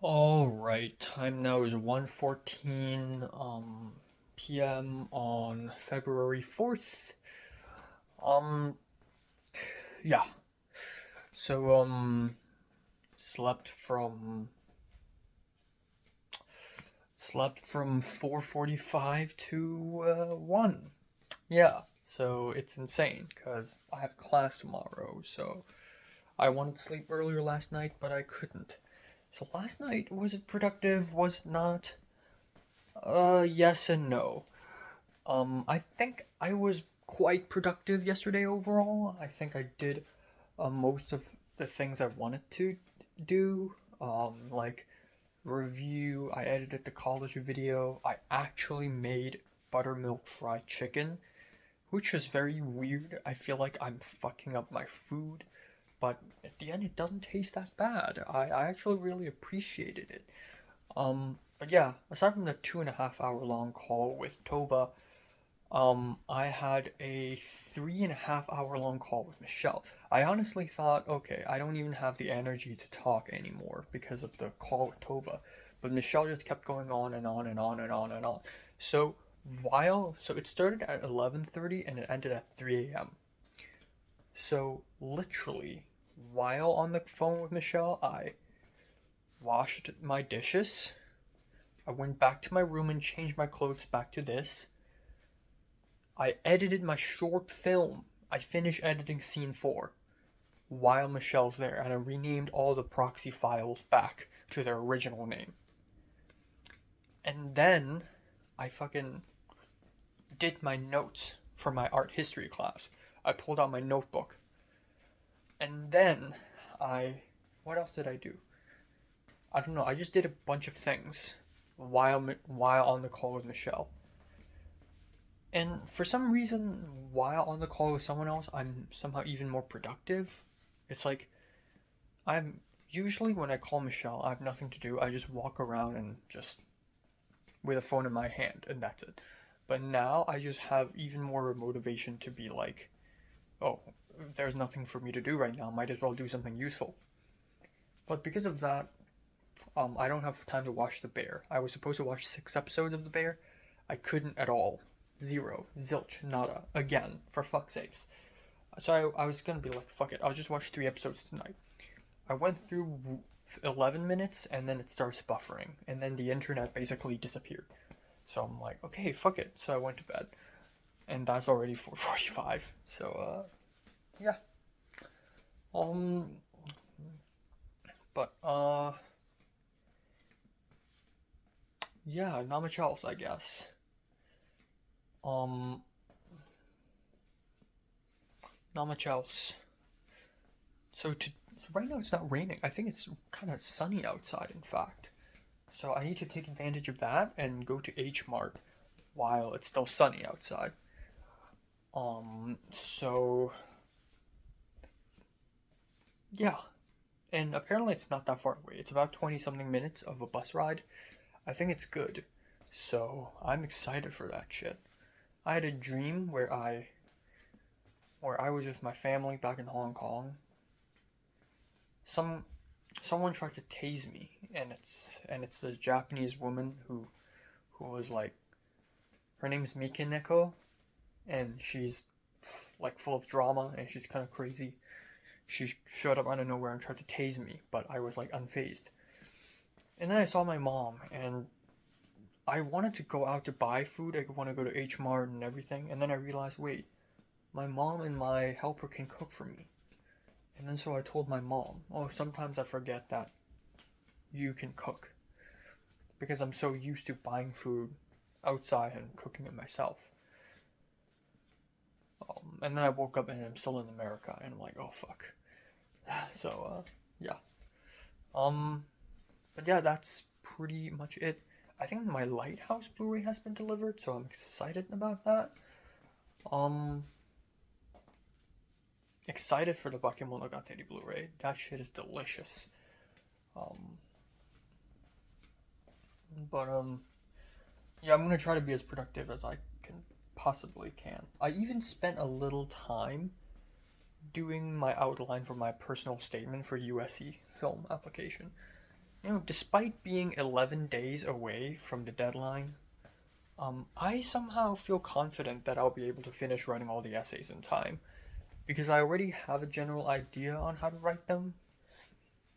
Alright, time now is 1:14 p.m. on February 4th. Um yeah. So slept from slept from 4:45 to 1. Yeah. So it's insane cuz I have class tomorrow. So I wanted to sleep earlier last night, but I couldn't. So last night, was it productive? Was it not? Yes and no. I think I was quite productive yesterday overall. I think I did most of the things I wanted to do. Like review, I edited the college video. I actually made buttermilk fried chicken, which was very weird. I feel like I'm fucking up my food, but at the end, it doesn't taste that bad. I actually really appreciated it. But yeah, aside from the 2.5 hour long call with Tova, I had a 3.5 hour long call with Michelle. I honestly thought, okay, I don't even have the energy to talk anymore because of the call with Tova. But Michelle just kept going on and on and on and on and on. So so it started at 11:30 and it ended at 3 a.m. So literally, while on the phone with Michelle, I washed my dishes. I went back to my room and changed my clothes back to this. I edited my short film. I finished editing scene 4 while Michelle's there, and I renamed all the proxy files back to their original name. And then I fucking did my notes for my art history class. I pulled out my notebook. And then I. What else did I do? I don't know. I just did a bunch of things while on the call with Michelle. And for some reason, while on the call with someone else, I'm somehow even more productive. It's like I'm usually when I call Michelle, I have nothing to do. I just walk around and just with a phone in my hand, and that's it. But now I just have even more motivation to be like, oh, there's nothing for me to do right now. Might as well do something useful. But because of that, I don't have time to watch The Bear. I was supposed to watch 6 episodes of The Bear. I couldn't at all. Zero. Zilch. Nada. Again. For fuck's sakes. So I was gonna be like, fuck it. I'll just watch 3 episodes tonight. I went through 11 minutes and then it starts buffering. And then the internet basically disappeared. So I'm like, okay, fuck it. So I went to bed. And that's already 4:45. So, yeah. Um, but, yeah, not much else, I guess. Um, not much else. So right now it's not raining. I think it's kind of sunny outside, in fact. So I need to take advantage of that and go to H Mart while it's still sunny outside. So yeah, and apparently it's not that far away. It's about 20 something minutes of a bus ride. I think it's good. So I'm excited for that shit. I had a dream where I was with my family back in Hong Kong. Some someone tried to tase me, and it's a Japanese woman who was like, her name's Mikineko, and she's like full of drama and she's kind of crazy. She showed up out of nowhere and tried to tase me, but I was like unfazed. And then I saw my mom, and I wanted to go out to buy food. I want to go to H Mart and everything, and then I realized, wait, my mom and my helper can cook for me. And then so I told my mom, oh, sometimes I forget that you can cook because I'm so used to buying food outside and cooking it myself. And then I woke up and I'm still in America, and I'm like, oh fuck. So yeah. Um, but yeah, that's pretty much it. I think my Lighthouse Blu-ray has been delivered, so I'm excited about that. Um, excited for the Bakemonogatari Blu-ray. That shit is delicious. Um, but yeah, I'm gonna try to be as productive as I can possibly can. I even spent a little time doing my outline for my personal statement for USC film application. despite being 11 days away from the deadline, I somehow feel confident that I'll be able to finish writing all the essays in time because I already have a general idea on how to write them,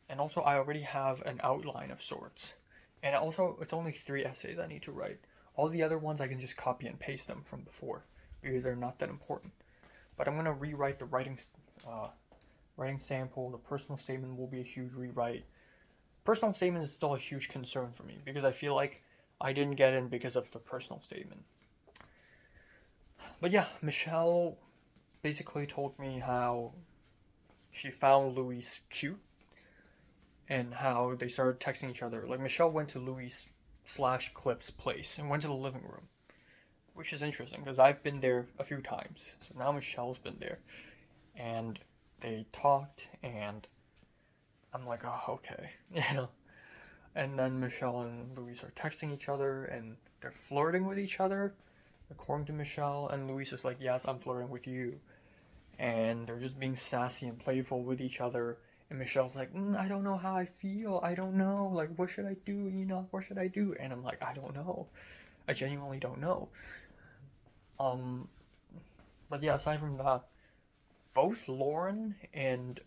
and also I already have an outline of sorts. And also, it's only 3 essays I need to write. All the other ones I can just copy and paste them from before because they're not that important. But I'm gonna rewrite the writing sample. The personal statement will be a huge rewrite. Personal statement is still a huge concern for me because I feel like I didn't get in because of the personal statement. But yeah, Michelle basically told me how she found Louis cute and how they started texting each other. Like, Michelle went to Louis / Cliff's place and went to the living room, which is interesting because I've been there a few times. So now Michelle's been there, and they talked, and I'm like, oh, okay, And then Michelle and Louis are texting each other, and they're flirting with each other, according to Michelle. And Louis is like, yes, I'm flirting with you. And they're just being sassy and playful with each other. And Michelle's like, I don't know how I feel. I don't know. Like, what should I do? What should I do? And I'm like, I don't know. I genuinely don't know. But yeah, aside from that, both Lauren and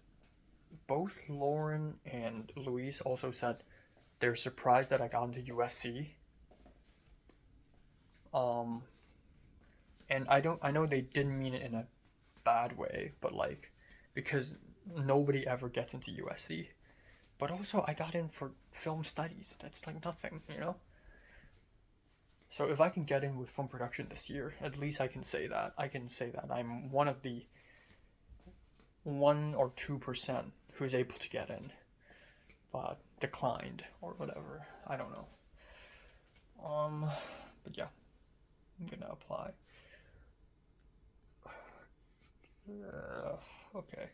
Louise also said they're surprised that I got into USC. And I know they didn't mean it in a bad way, but like, because nobody ever gets into USC. But also, I got in for film studies. That's like nothing, So if I can get in with film production this year, at least I can say that. I'm one of the 1 or 2% who's able to get in, but declined or whatever. I don't know. But yeah, I'm gonna apply. Okay.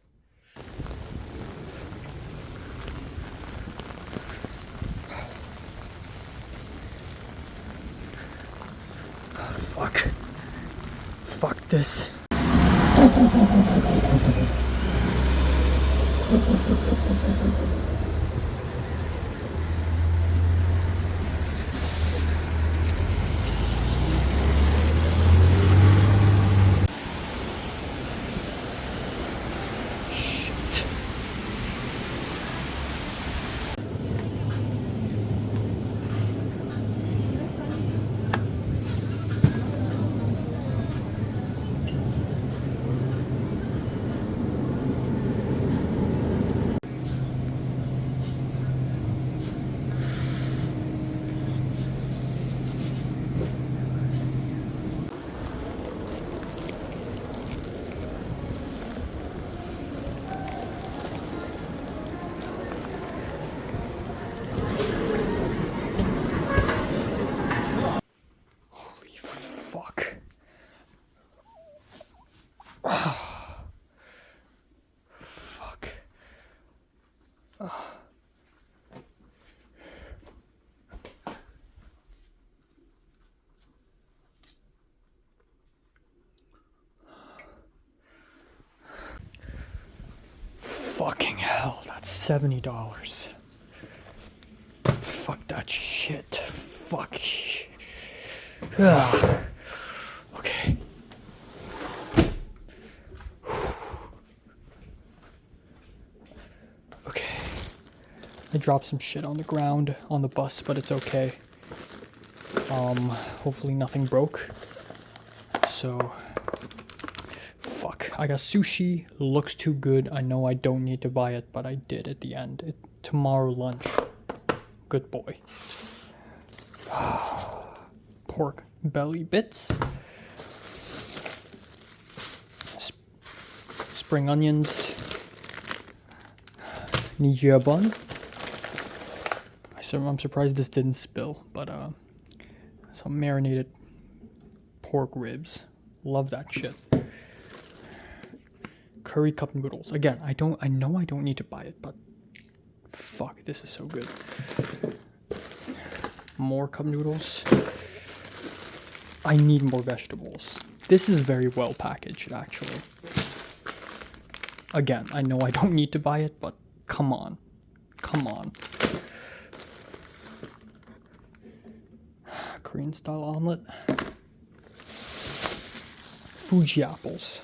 Fuck this. Fucking hell, that's $70. Fuck that shit. Fuck. Ugh. Okay. Okay. I dropped some shit on the ground on the bus, but it's okay. Hopefully nothing broke. So, fuck. I got sushi. Looks too good. I know I don't need to buy it, but I did at the end. Tomorrow lunch. Good boy. Pork belly bits. Spring onions. Nijia bun. I'm surprised this didn't spill, but some marinated pork ribs. Love that shit. Curry cup noodles. Again, I know I don't need to buy it, but fuck, this is so good. More cup noodles. I need more vegetables. This is very well packaged, actually. Again, I know I don't need to buy it, but come on. Come on. Korean style omelet. Fuji apples.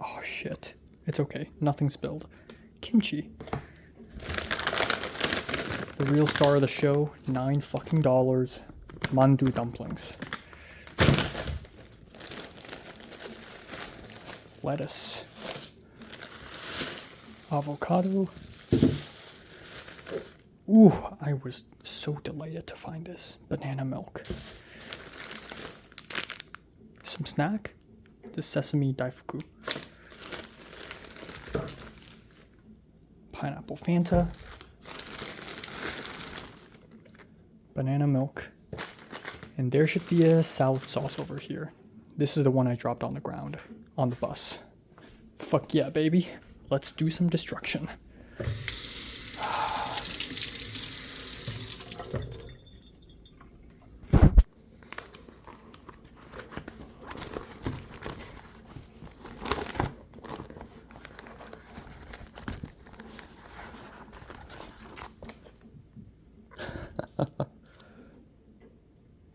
Oh shit. It's okay. Nothing spilled. Kimchi. The real star of the show, $9 fucking. Mandu dumplings. Lettuce. Avocado. Ooh, I was so delighted to find this. Banana milk. Some snack. The sesame daifuku. Pineapple Fanta. Banana milk. And there should be a salad sauce over here. This is the one I dropped on the ground on the bus. Fuck yeah, baby. Let's do some destruction.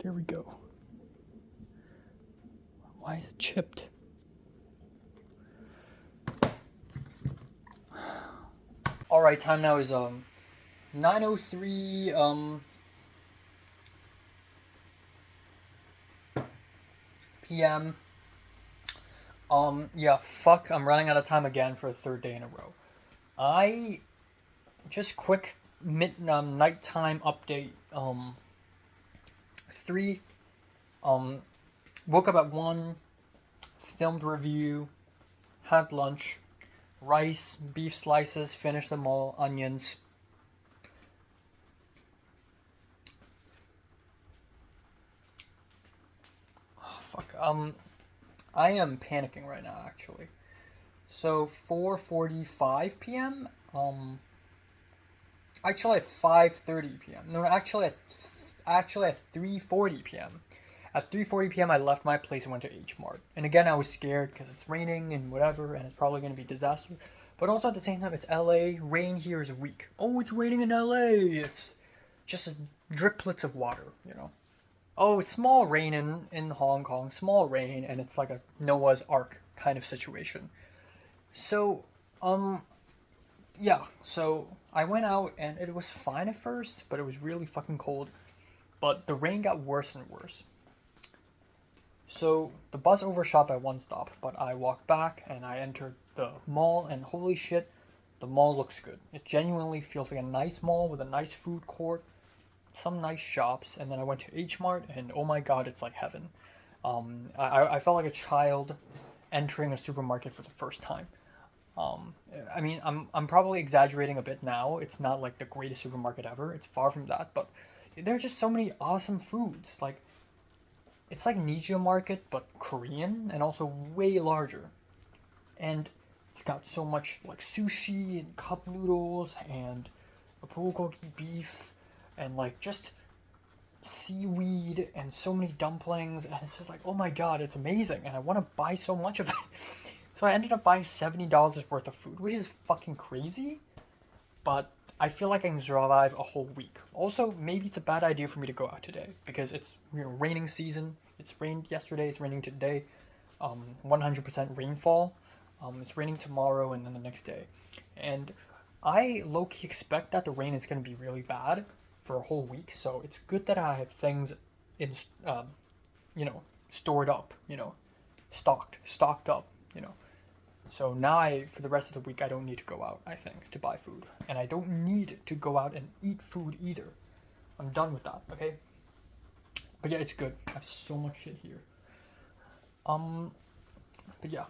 There we go. Why is it chipped? Alright, time now is 9:03 p.m. Yeah, fuck, I'm running out of time again for the third day in a row. Just quick nighttime update. 3, woke up at 1, filmed review, had lunch, rice, beef slices, finished them all, onions. Oh, fuck. I am panicking right now, actually. So 4:45 p.m. Actually at 5:30 p.m. No, actually at 3:40 p.m. At 3:40 p.m. I left my place and went to H Mart. And again, I was scared because it's raining and whatever, and it's probably going to be a disaster. But also at the same time, it's LA. Rain here is weak. Oh, it's raining in LA. It's just driplets of water, you know. Oh, it's small rain in Hong Kong. Small rain, and it's like a Noah's Ark kind of situation. So, yeah. So I went out and it was fine at first, but it was really fucking cold. But the rain got worse and worse. So the bus overshot by one stop, but I walked back and I entered the mall, and holy shit, the mall looks good. It genuinely feels like a nice mall with a nice food court, some nice shops, and then I went to H Mart, and oh my god, it's like heaven. I felt like a child entering a supermarket for the first time. I mean, I'm probably exaggerating a bit now. It's not like the greatest supermarket ever. It's far from that, but there are just so many awesome foods. Like, it's like Nijia Market, but Korean, and also way larger. And it's got so much like sushi and cup noodles and bulgogi beef and like just seaweed and so many dumplings, and it's just like, oh my god, it's amazing, and I want to buy so much of it. So I ended up buying $70 worth of food, which is fucking crazy, but I feel like I can survive a whole week. Also, maybe it's a bad idea for me to go out today because it's, you know, raining season. It's rained yesterday, it's raining today. 100% rainfall. It's raining tomorrow and then the next day. And I low-key expect that the rain is going to be really bad for a whole week, so it's good that I have things in, you know, stored up, you know, stocked up, you know. So now for the rest of the week, I don't need to go out, I think, to buy food. And I don't need to go out and eat food either. I'm done with that, okay? But yeah, it's good. I have so much shit here. But yeah.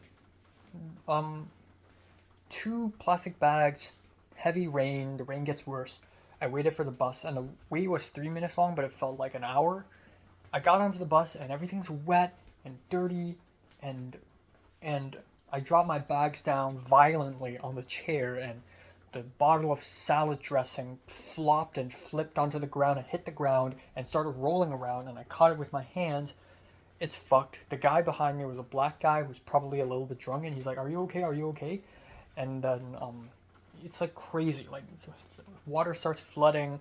2 plastic bags, heavy rain, the rain gets worse. I waited for the bus, and the wait was 3 minutes long, but it felt like an hour. I got onto the bus, and everything's wet and dirty, and I dropped my bags down violently on the chair, and the bottle of salad dressing flopped and flipped onto the ground and hit the ground and started rolling around, and I caught it with my hands. It's fucked. The guy behind me was a black guy who's probably a little bit drunk, and he's like, "Are you okay? Are you okay?" And then it's like crazy. Like, water starts flooding.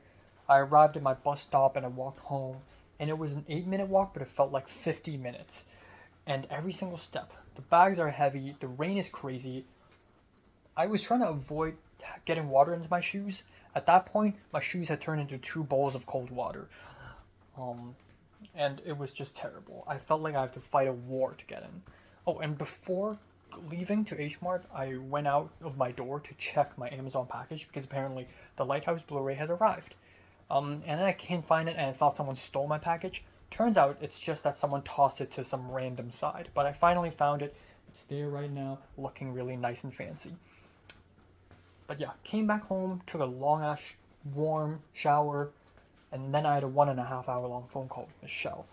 I arrived at my bus stop and I walked home, and it was an 8 minute walk, but it felt like 50 minutes. And every single step, the bags are heavy, the rain is crazy. I was trying to avoid getting water into my shoes. At that point, my shoes had turned into 2 bowls of cold water. Um, and it was just terrible. I felt like I have to fight a war to get in. Oh, and before leaving to H Mart, I went out of my door to check my Amazon package because apparently the Lighthouse Blu-ray has arrived. And then I can't find it, and I thought someone stole my package. Turns out it's just that someone tossed it to some random side. But I finally found it. It's there right now, looking really nice and fancy. But yeah, came back home, took a long ass warm shower, and then I had a 1.5 hour long phone call with Michelle.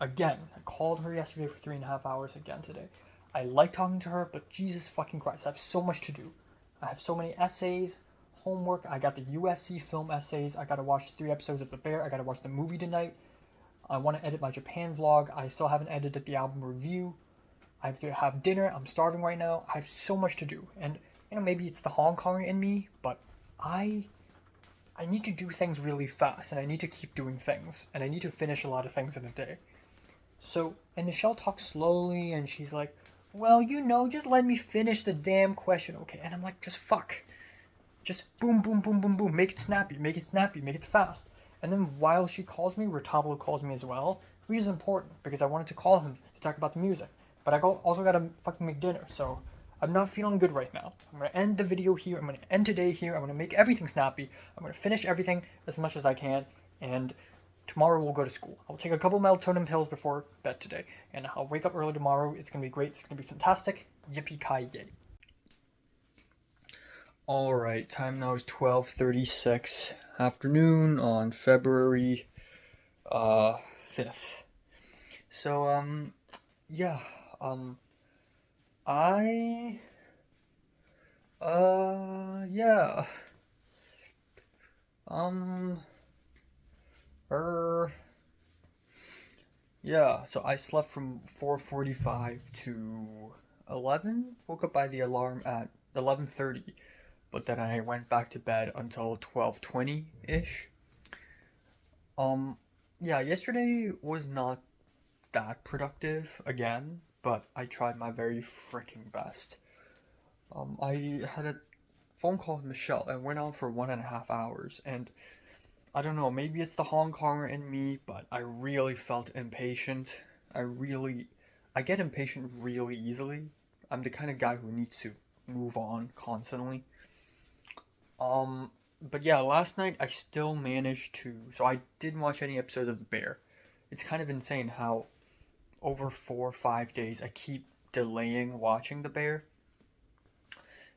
Again, I called her yesterday for 3.5 hours again today. I like talking to her, but Jesus fucking Christ, I have so much to do. I have so many essays, homework. I got the USC film essays. I gotta watch 3 episodes of The Bear. I gotta watch the movie tonight. I want to edit my Japan vlog. I still haven't edited the album review. I have to have dinner. I'm starving right now. I have so much to do. And, maybe it's the Hong Konger in me, but I need to do things really fast, and I need to keep doing things, and I need to finish a lot of things in a day. So, and Michelle talks slowly, and she's like, well, just let me finish the damn question, okay? And I'm like, just fuck. Just boom, boom, boom, boom, boom. Make it snappy, make it snappy, make it fast. And then while she calls me, Retablo calls me as well, which is important, because I wanted to call him to talk about the music. But I also gotta fucking make dinner, so I'm not feeling good right now. I'm gonna end the video here, I'm gonna end today here, I'm gonna make everything snappy, I'm gonna finish everything as much as I can, and tomorrow we'll go to school. I'll take a couple melatonin pills before bed today, and I'll wake up early tomorrow. It's gonna be great, it's gonna be fantastic. Yippee-ki-yay. Alright, time now is 12:36 afternoon on February 5th. So, yeah, I, yeah, yeah, so I slept from 4:45 to 11, woke up by the alarm at 11:30, but then I went back to bed until 12:20-ish. Yeah, yesterday was not that productive again, but I tried my very freaking best. I had a phone call with Michelle and went on for 1.5 hours, and I don't know, maybe it's the Hong Konger in me, but I really felt impatient. I get impatient really easily. I'm the kind of guy who needs to move on constantly. But yeah, last night I still managed to. So I didn't watch any episodes of The Bear. It's kind of insane how over 4 or 5 days I keep delaying watching The Bear.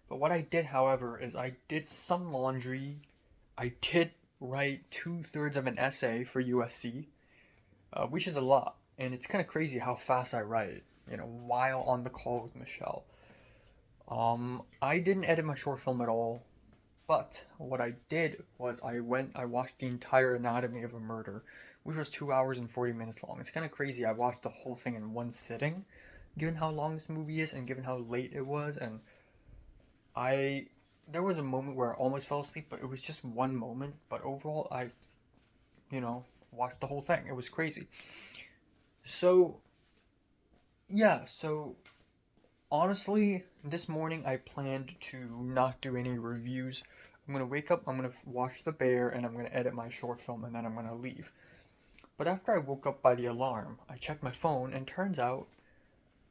But what I did, however, is I did some laundry. I did write 2/3 of an essay for USC, which is a lot. And it's kind of crazy how fast I write, while on the call with Michelle. I didn't edit my short film at all. But what I did was I watched the entire Anatomy of a Murder, which was 2 hours and 40 minutes long. It's kind of crazy. I watched the whole thing in one sitting, given how long this movie is and given how late it was. And there was a moment where I almost fell asleep, but it was just one moment. But overall, I, watched the whole thing. It was crazy. So, yeah, honestly, this morning I planned to not do any reviews. I'm gonna wake up, I'm gonna watch The Bear, and I'm gonna edit my short film, and then I'm gonna leave. But after I woke up by the alarm, I checked my phone, and turns out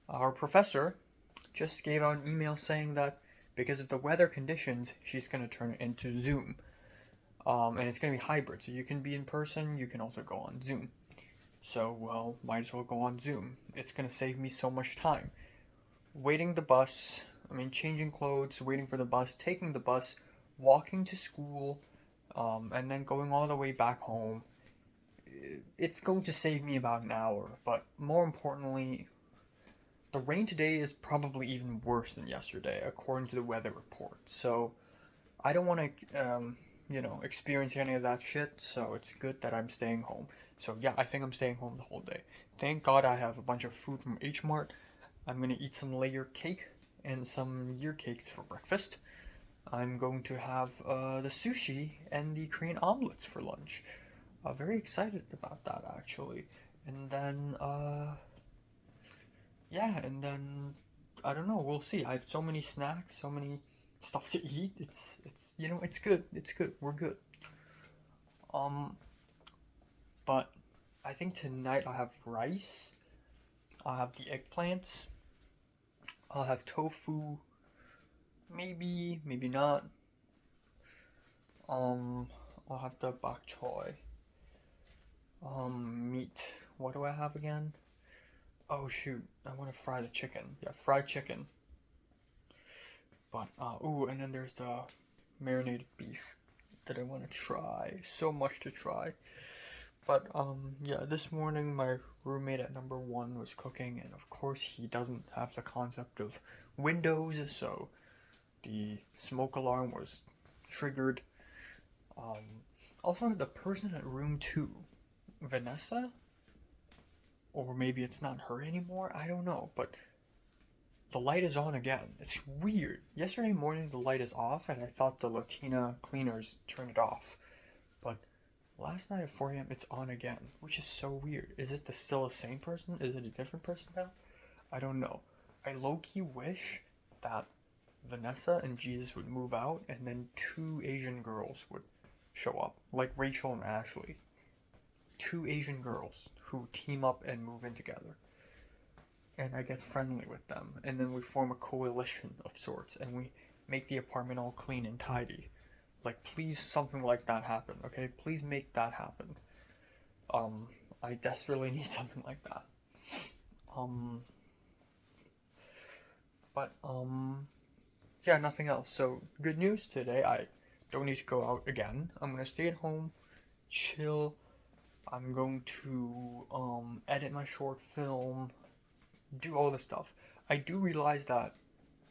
our professor just gave out an email saying that because of the weather conditions, she's gonna turn it into Zoom. And it's gonna be hybrid, so you can be in person, you can also go on Zoom. So, well, might as well go on Zoom. It's gonna save me so much time. Waiting the bus, changing clothes, waiting for the bus, taking the bus, walking to school, and then going all the way back home. It's going to save me about an hour, but more importantly, the rain today is probably even worse than yesterday, according to the weather report. So, I don't want to, experience any of that shit, so it's good that I'm staying home. So, yeah, I think I'm staying home the whole day. Thank God I have a bunch of food from H Mart. I'm gonna eat some layer cake and some year cakes for breakfast. I'm going to have the sushi and the Korean omelets for lunch. Very excited about that actually. And then yeah, and then I don't know, we'll see. I have so many snacks, so many stuff to eat. It's it's good. It's good. We're good. Um but I think tonight I'll have rice. I'll have the eggplants. I'll have tofu. Maybe, maybe not. Um I'll have the bok choy. Meat. What do I have again? Oh shoot, I want to fry the chicken. Yeah, fried chicken. But ooh, and then there's the marinated beef that I want to try. So much to try. But yeah, this morning my roommate at number one was cooking, and of course he doesn't have the concept of windows, so the smoke alarm was triggered. Also, the person at room two, Vanessa, or maybe it's not her anymore. I don't know, but the light is on again. It's weird. Yesterday morning the light is off, and I thought the Latina cleaners turned it off, but last night at 4 a.m. it's on again, which is so weird. Is it still the same person? Is it a different person now? I don't know. I low-key wish that Vanessa and Jesus would move out, and then two Asian girls would show up, like Rachel and Ashley. Two Asian girls who team up and move in together. And I get friendly with them, and then we form a coalition of sorts, and we make the apartment all clean and tidy. Like, please, something like that happen, okay? Please make that happen. I desperately need something like that. But yeah, nothing else. So, good news today, I don't need to go out again. I'm gonna stay at home, chill. I'm going to edit my short film, do all this stuff. I do realize that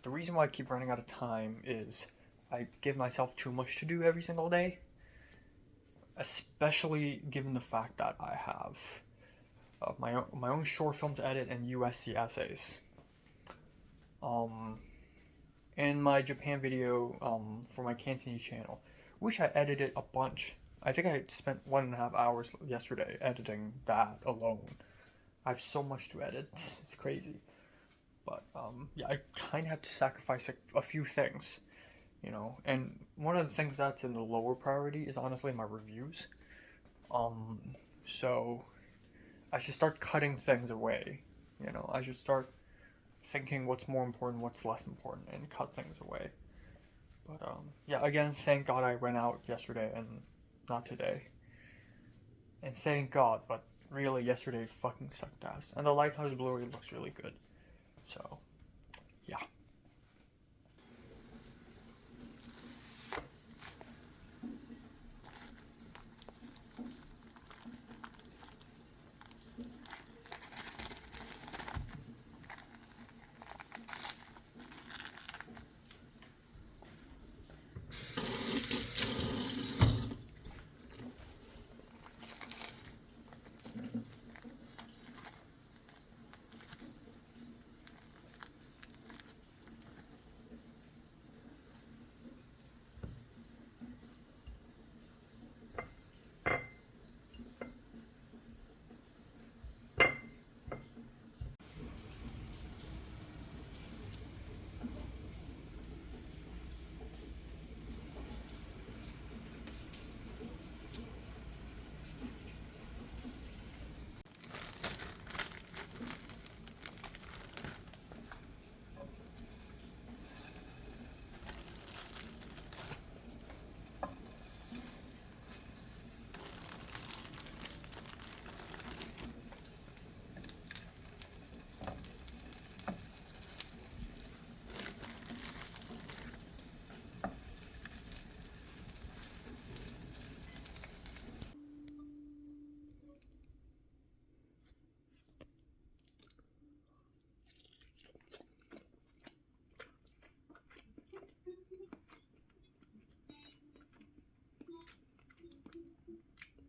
the reason why I keep running out of time is I give myself too much to do every single day, especially given the fact that I have my own short film to edit and USC essays. And my Japan video for my Cantonese channel, which I edited a bunch. I think I spent 1.5 hours yesterday editing that alone. I have so much to edit. It's crazy. But yeah, I kind of have to sacrifice a few things, you know. And one of the things that's in the lower priority is honestly my reviews. So I should start cutting things away. You know, I should start thinking what's more important, what's less important, and cut things away. But yeah, again, thank God I went out yesterday and not today. And thank God, but really yesterday fucking sucked ass. And the Lighthouse Blu-ray looks really good. So, yeah.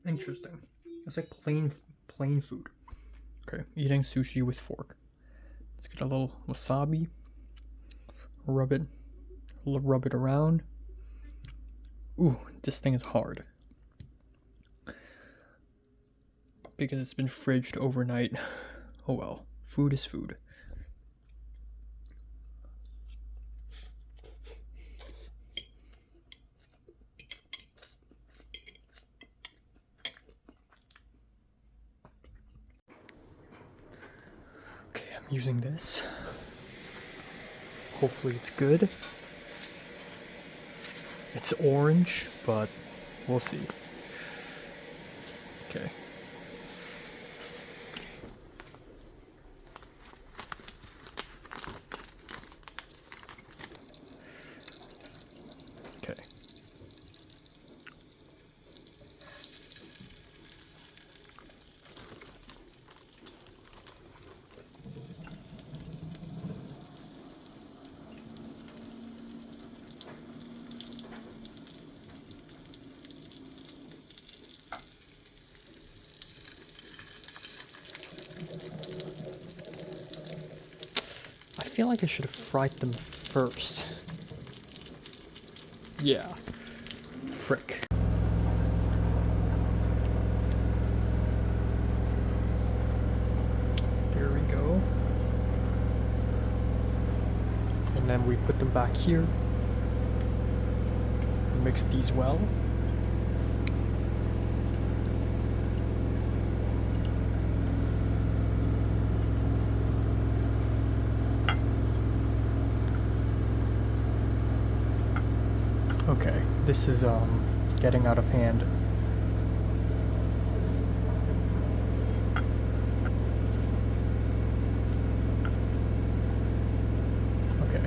Interesting. It's like plain food. Okay, eating sushi with fork. Let's get a little wasabi. Rub it around. Ooh, this thing is hard. Because it's been fridged overnight. Oh well, food is food. Okay, I'm using this. Hopefully it's good. It's orange, but we'll see. Okay. Okay. I feel like I should have fried them first. Yeah. Frick. There we go. And then we put them back here. Mix these well. Okay, this is getting out of hand. Okay.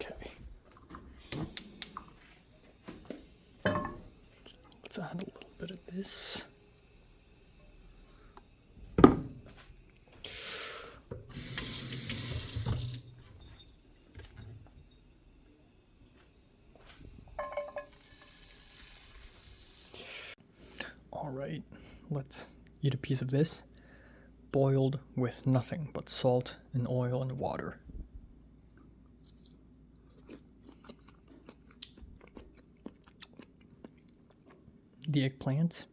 Okay. Let's add a little bit of this. Alright, let's eat a piece of this. Boiled with nothing but salt and oil and water. The eggplants.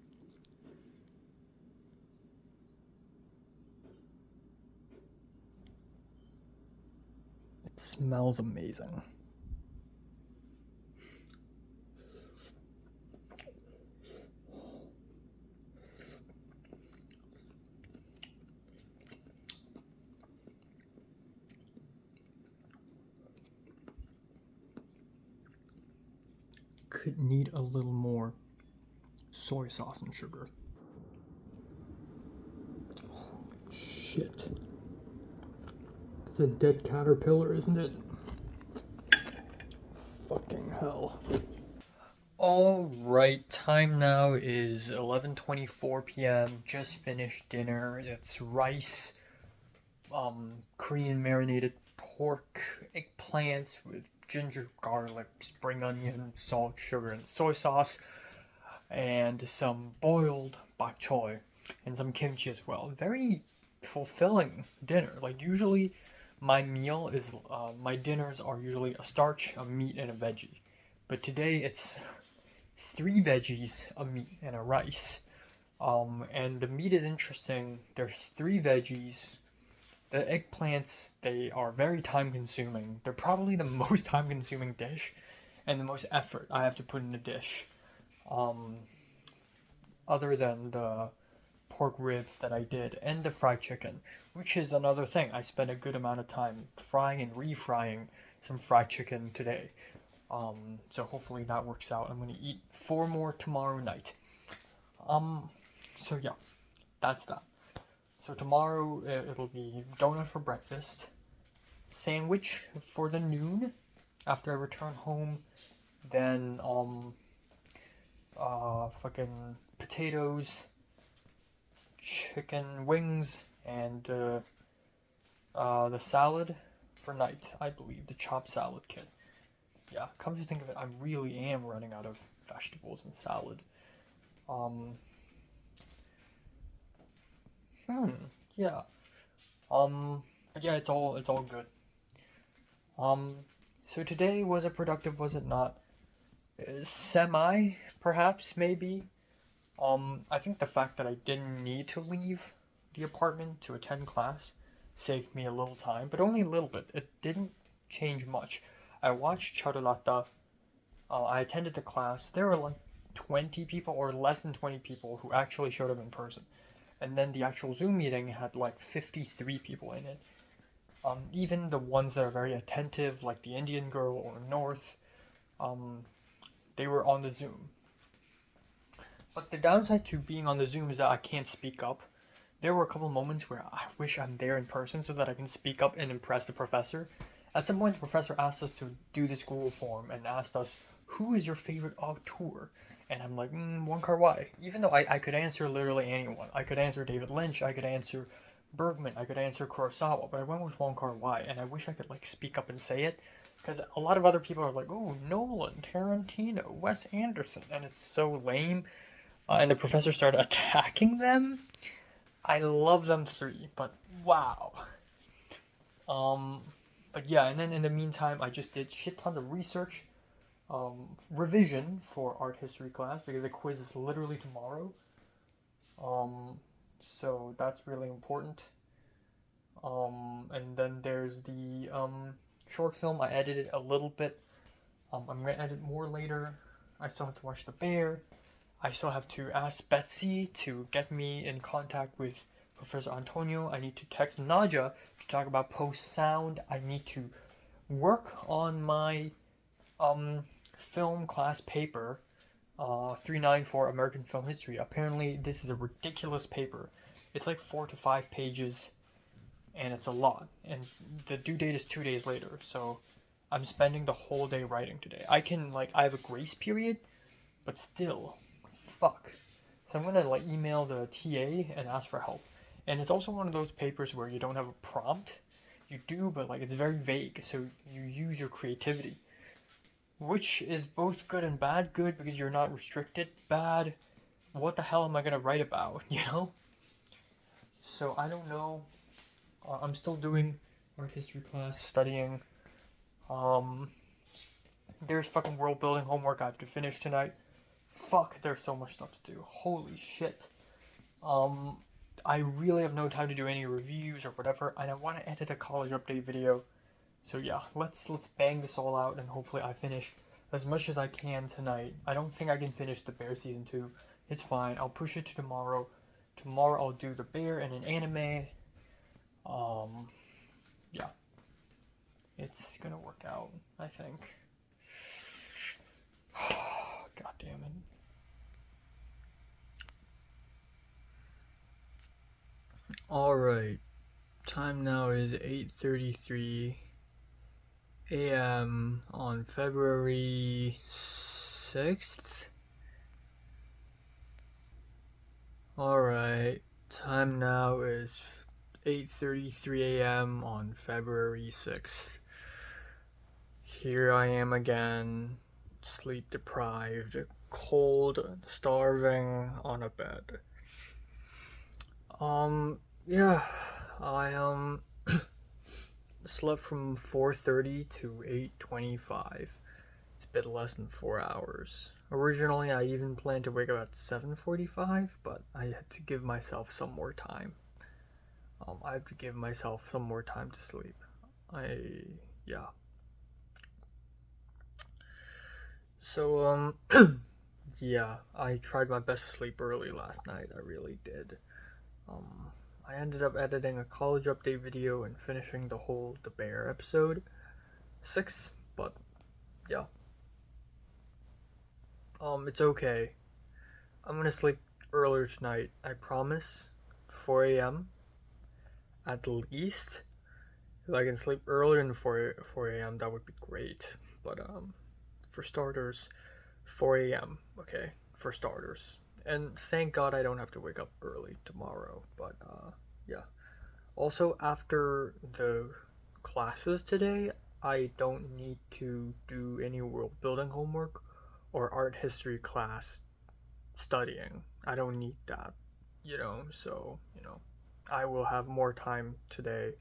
It smells amazing. Could need a little more soy sauce and sugar. Holy shit. It's a dead caterpillar, isn't it? Fucking hell. Alright, time now is 11:24 p.m. Just finished dinner. It's rice, Korean marinated pork, eggplants with ginger, garlic, spring onion, salt, sugar, and soy sauce, and some boiled bok choy, and some kimchi as well. Very fulfilling dinner. Like, usually my meal is, my dinners are usually a starch, a meat, and a veggie. But today it's 3 veggies, a meat, and a rice. And the meat is interesting. There's 3 veggies. The eggplants, they are very time consuming. They're probably the most time consuming dish and the most effort I have to put in a dish. Other than the pork ribs that I did and the fried chicken, which is another thing. I spent a good amount of time frying and refrying some fried chicken today. So hopefully that works out. I'm gonna eat 4 more tomorrow night. So yeah, that's that. So tomorrow it'll be donut for breakfast, sandwich for the noon after I return home, then fucking potatoes, chicken wings, and the salad for night, I believe, the chopped salad kit. Yeah, come to think of it, I really am running out of vegetables and salad. Yeah. Yeah, it's all good. Um, so today, was it productive? Was it not? Semi, perhaps, maybe. I think the fact that I didn't need to leave the apartment to attend class saved me a little time, but only a little bit. It didn't change much. I watched Charolata. I attended the class. There were like 20 people or less than 20 people who actually showed up in person. And then the actual Zoom meeting had like 53 people in it. Even the ones that are very attentive, like the Indian girl or North, um, they were on the Zoom. But the downside to being on the Zoom is that I can't speak up. There were a couple moments where I wish I'm there in person so that I can speak up and impress the professor. At some point, the professor asked us to do this Google form and asked us, who is your favorite auteur? And I'm like, Wong Kar-wai. Even though I could answer literally anyone. I could answer David Lynch, I could answer Bergman, I could answer Kurosawa, but I went with Wong Kar-wai, and I wish I could like speak up and say it, because a lot of other people are like, oh, Nolan, Tarantino, Wes Anderson, and it's so lame. And the professor started attacking them. I love them three, but wow. But yeah, and then in the meantime, I just did shit tons of research, revision for art history class because the quiz is literally tomorrow. So that's really important. And then there's the short film. I edited a little bit. I'm gonna edit more later. I still have to watch The Bear. I still have to ask Betsy to get me in contact with Professor Antonio. I need to text Naja to talk about post sound. I need to work on my film class paper, 394 American Film History. Apparently, this is a ridiculous paper. It's like 4 to 5 pages, and it's a lot. And the due date is 2 days later, so I'm spending the whole day writing today. I have a grace period, but still, fuck. So I'm gonna like email the TA and ask for help. And it's also one of those papers where you don't have a prompt. You do, but like it's very vague, so you use your creativity. Which is both good and bad. Good because you're not restricted. Bad, what the hell am I gonna write about, you know? So I don't know. I'm still doing art history class, studying. There's fucking world building homework I have to finish tonight. Fuck, there's so much stuff to do. Holy shit. I really have no time to do any reviews or whatever, and I want to edit a college update video. So yeah, let's bang this all out, and hopefully I finish as much as I can tonight. I don't think I can finish The Bear Season 2. It's fine. I'll push it to tomorrow. Tomorrow I'll do The Bear and an anime. Yeah. It's gonna work out, I think. God damn it. Alright. Time now is 8:33 a.m. on February 6th. Alright. Time now is 8:33 a.m. on February 6th. Here I am again, sleep deprived, cold, starving on a bed. Yeah, I slept from 4:30 to 8:25. It's a bit less than 4 hours. Originally, I even planned to wake up at 7:45, but I had to give myself some more time. I have to give myself some more time to sleep. Yeah. So, yeah, I tried my best to sleep early last night. I really did. I ended up editing a college update video and finishing the whole The Bear episode 6, but yeah. It's okay. I'm gonna sleep earlier tonight, I promise. 4 a.m. at least. If I can sleep earlier than 4 a.m., that would be great. But, for starters, 4 a.m., okay? For starters. And thank God I don't have to wake up early tomorrow, but, yeah. Also, after the classes today, I don't need to do any world building homework or art history class studying. I don't need that, so, I will have more time today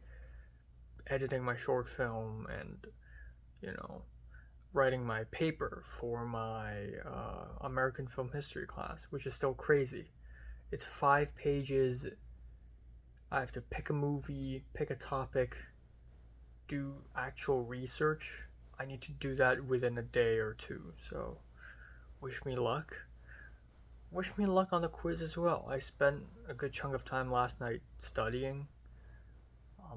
editing my short film and you know, writing my paper for my American film history class, which is still crazy. It's 5 pages. I have to pick a movie, pick a topic, do actual research. I need to do that within a day or two, so wish me luck. Wish me luck on the quiz as well. I spent a good chunk of time last night studying.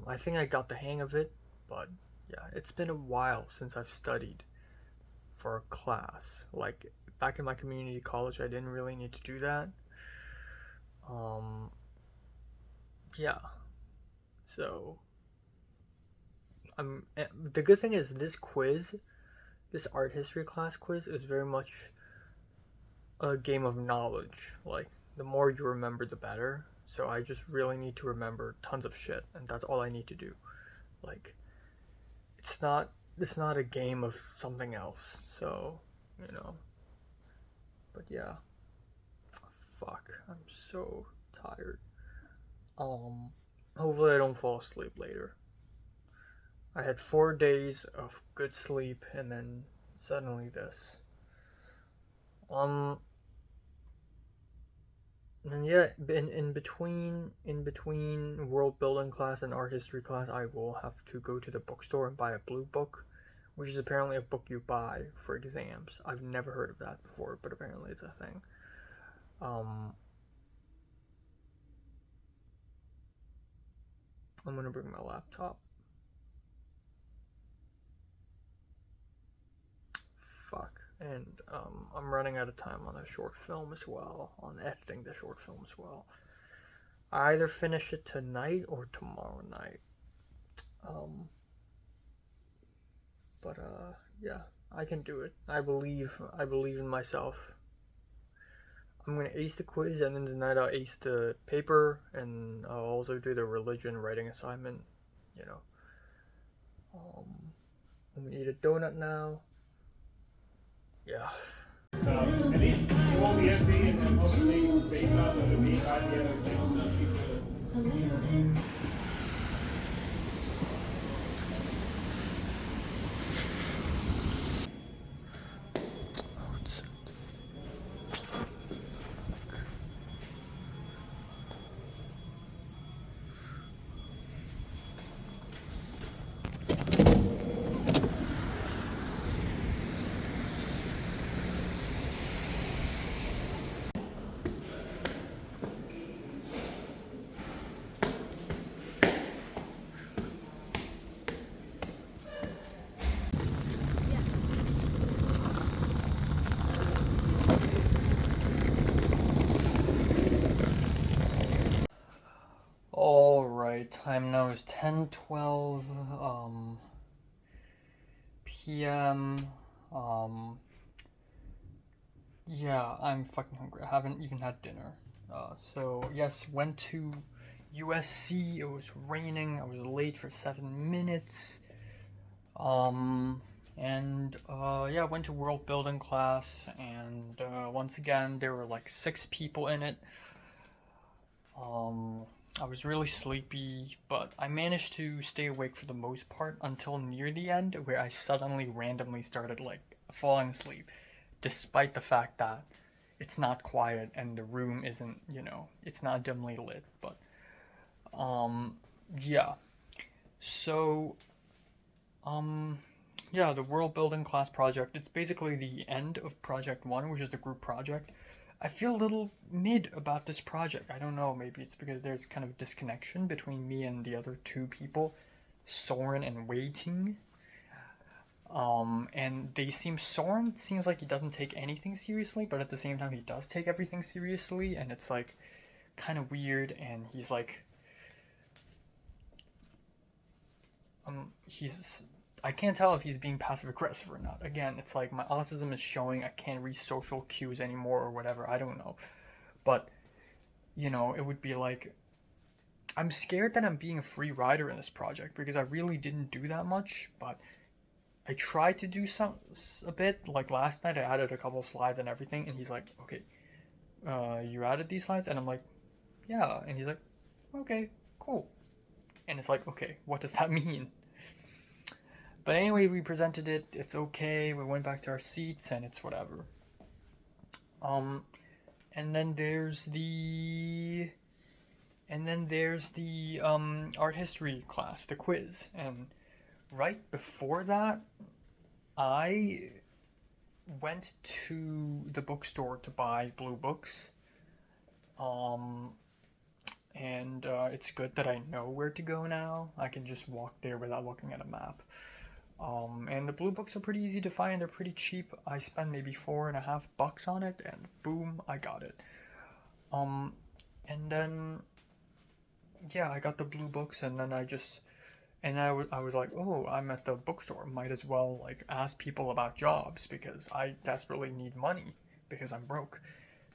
I think I got the hang of it, but yeah, it's been a while since I've studied for a class. Like back in my community college, I didn't really need to do that. Um, yeah, so the good thing is this quiz, this art history class quiz, is very much a game of knowledge. Like the more you remember, the better. So I just really need to remember tons of shit, and that's all I need to do. Like it's not a game of something else. So, you know. But yeah. Fuck. I'm so tired. Hopefully I don't fall asleep later. I had 4 days of good sleep and then suddenly this. Um and yeah, in between world building class and art history class, I will have to go to the bookstore and buy a blue book, which is apparently a book you buy for exams. I've never heard of that before, but apparently it's a thing. Um, I'm gonna bring my laptop. Fuck. And I'm running out of time on the short film as well, on editing the short film as well. I either finish it tonight or tomorrow night. Um, but yeah, I can do it. I believe in myself. I'm gonna ace the quiz, and then tonight I'll ace the paper, and I'll also do the religion writing assignment. You know. I'm gonna eat a donut now. Yeah. At least you won't be empty, and then hopefully based on the meat by the end of the thing. All right, time now is 10:12 p.m. Yeah, I'm fucking hungry. I haven't even had dinner. So yes, went to USC. It was raining. I was late for 7 minutes. And yeah, went to world building class, and once again there were like 6 people in it. I was really sleepy, but I managed to stay awake for the most part until near the end, where I suddenly randomly started like falling asleep, despite the fact that it's not quiet and the room isn't, it's not dimly lit. But yeah. So yeah, the world building class project, it's basically the end of project 1, which is the group project. I feel a little mid about this project. I don't know, maybe it's because there's kind of disconnection between me and the other 2 people, Soren and Wei Ting. And Soren seems like he doesn't take anything seriously, but at the same time he does take everything seriously, and it's like kind of weird. And he's like, I can't tell if he's being passive aggressive or not. Again, it's like my autism is showing. I can't read social cues anymore or whatever. I don't know. But, it would be like, I'm scared that I'm being a free rider in this project because I really didn't do that much, but I tried to do a bit. Like last night, I added a couple of slides and everything, and he's like, okay, you added these slides? And I'm like, yeah. And he's like, okay, cool. And it's like, okay, what does that mean? But anyway, we presented it. It's okay. We went back to our seats, and it's whatever. Um, and then there's the art history class, the quiz, and right before that, I went to the bookstore to buy blue books. Um, and it's good that I know where to go now. I can just walk there without looking at a map. And the blue books are pretty easy to find. They're pretty cheap. I spent maybe $4.50 on it, and boom, I got it. Um, and then yeah, I got the blue books, and then I was like, oh, I'm at the bookstore. Might as well like ask people about jobs because I desperately need money because I'm broke.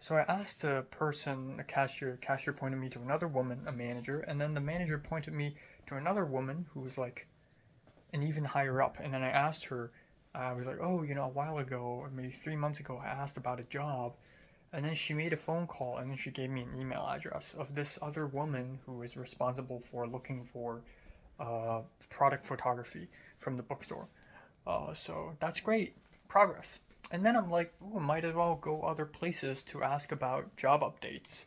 So I asked a person, a cashier. Cashier pointed me to another woman, a manager, and then the manager pointed me to another woman who was like an even higher up. And then I asked her, I was like, oh, a while ago, or maybe 3 months ago, I asked about a job. And then she made a phone call, and then she gave me an email address of this other woman who is responsible for looking for product photography from the bookstore. So that's great progress. And then I'm like, ooh, might as well go other places to ask about job updates.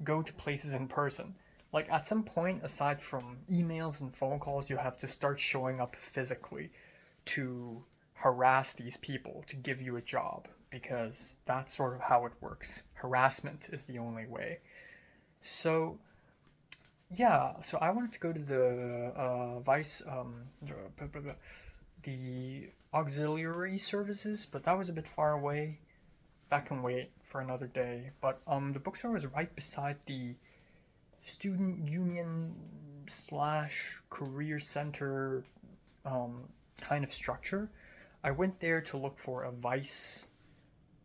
Go to places in person. Like at some point, aside from emails and phone calls, you have to start showing up physically to harass these people to give you a job because that's sort of how it works. Harassment is the only way. So yeah, so I wanted to go to the the auxiliary services, but that was a bit far away. That can wait for another day. But the bookstore was right beside the student union slash career center kind of structure. I went there to look for a vice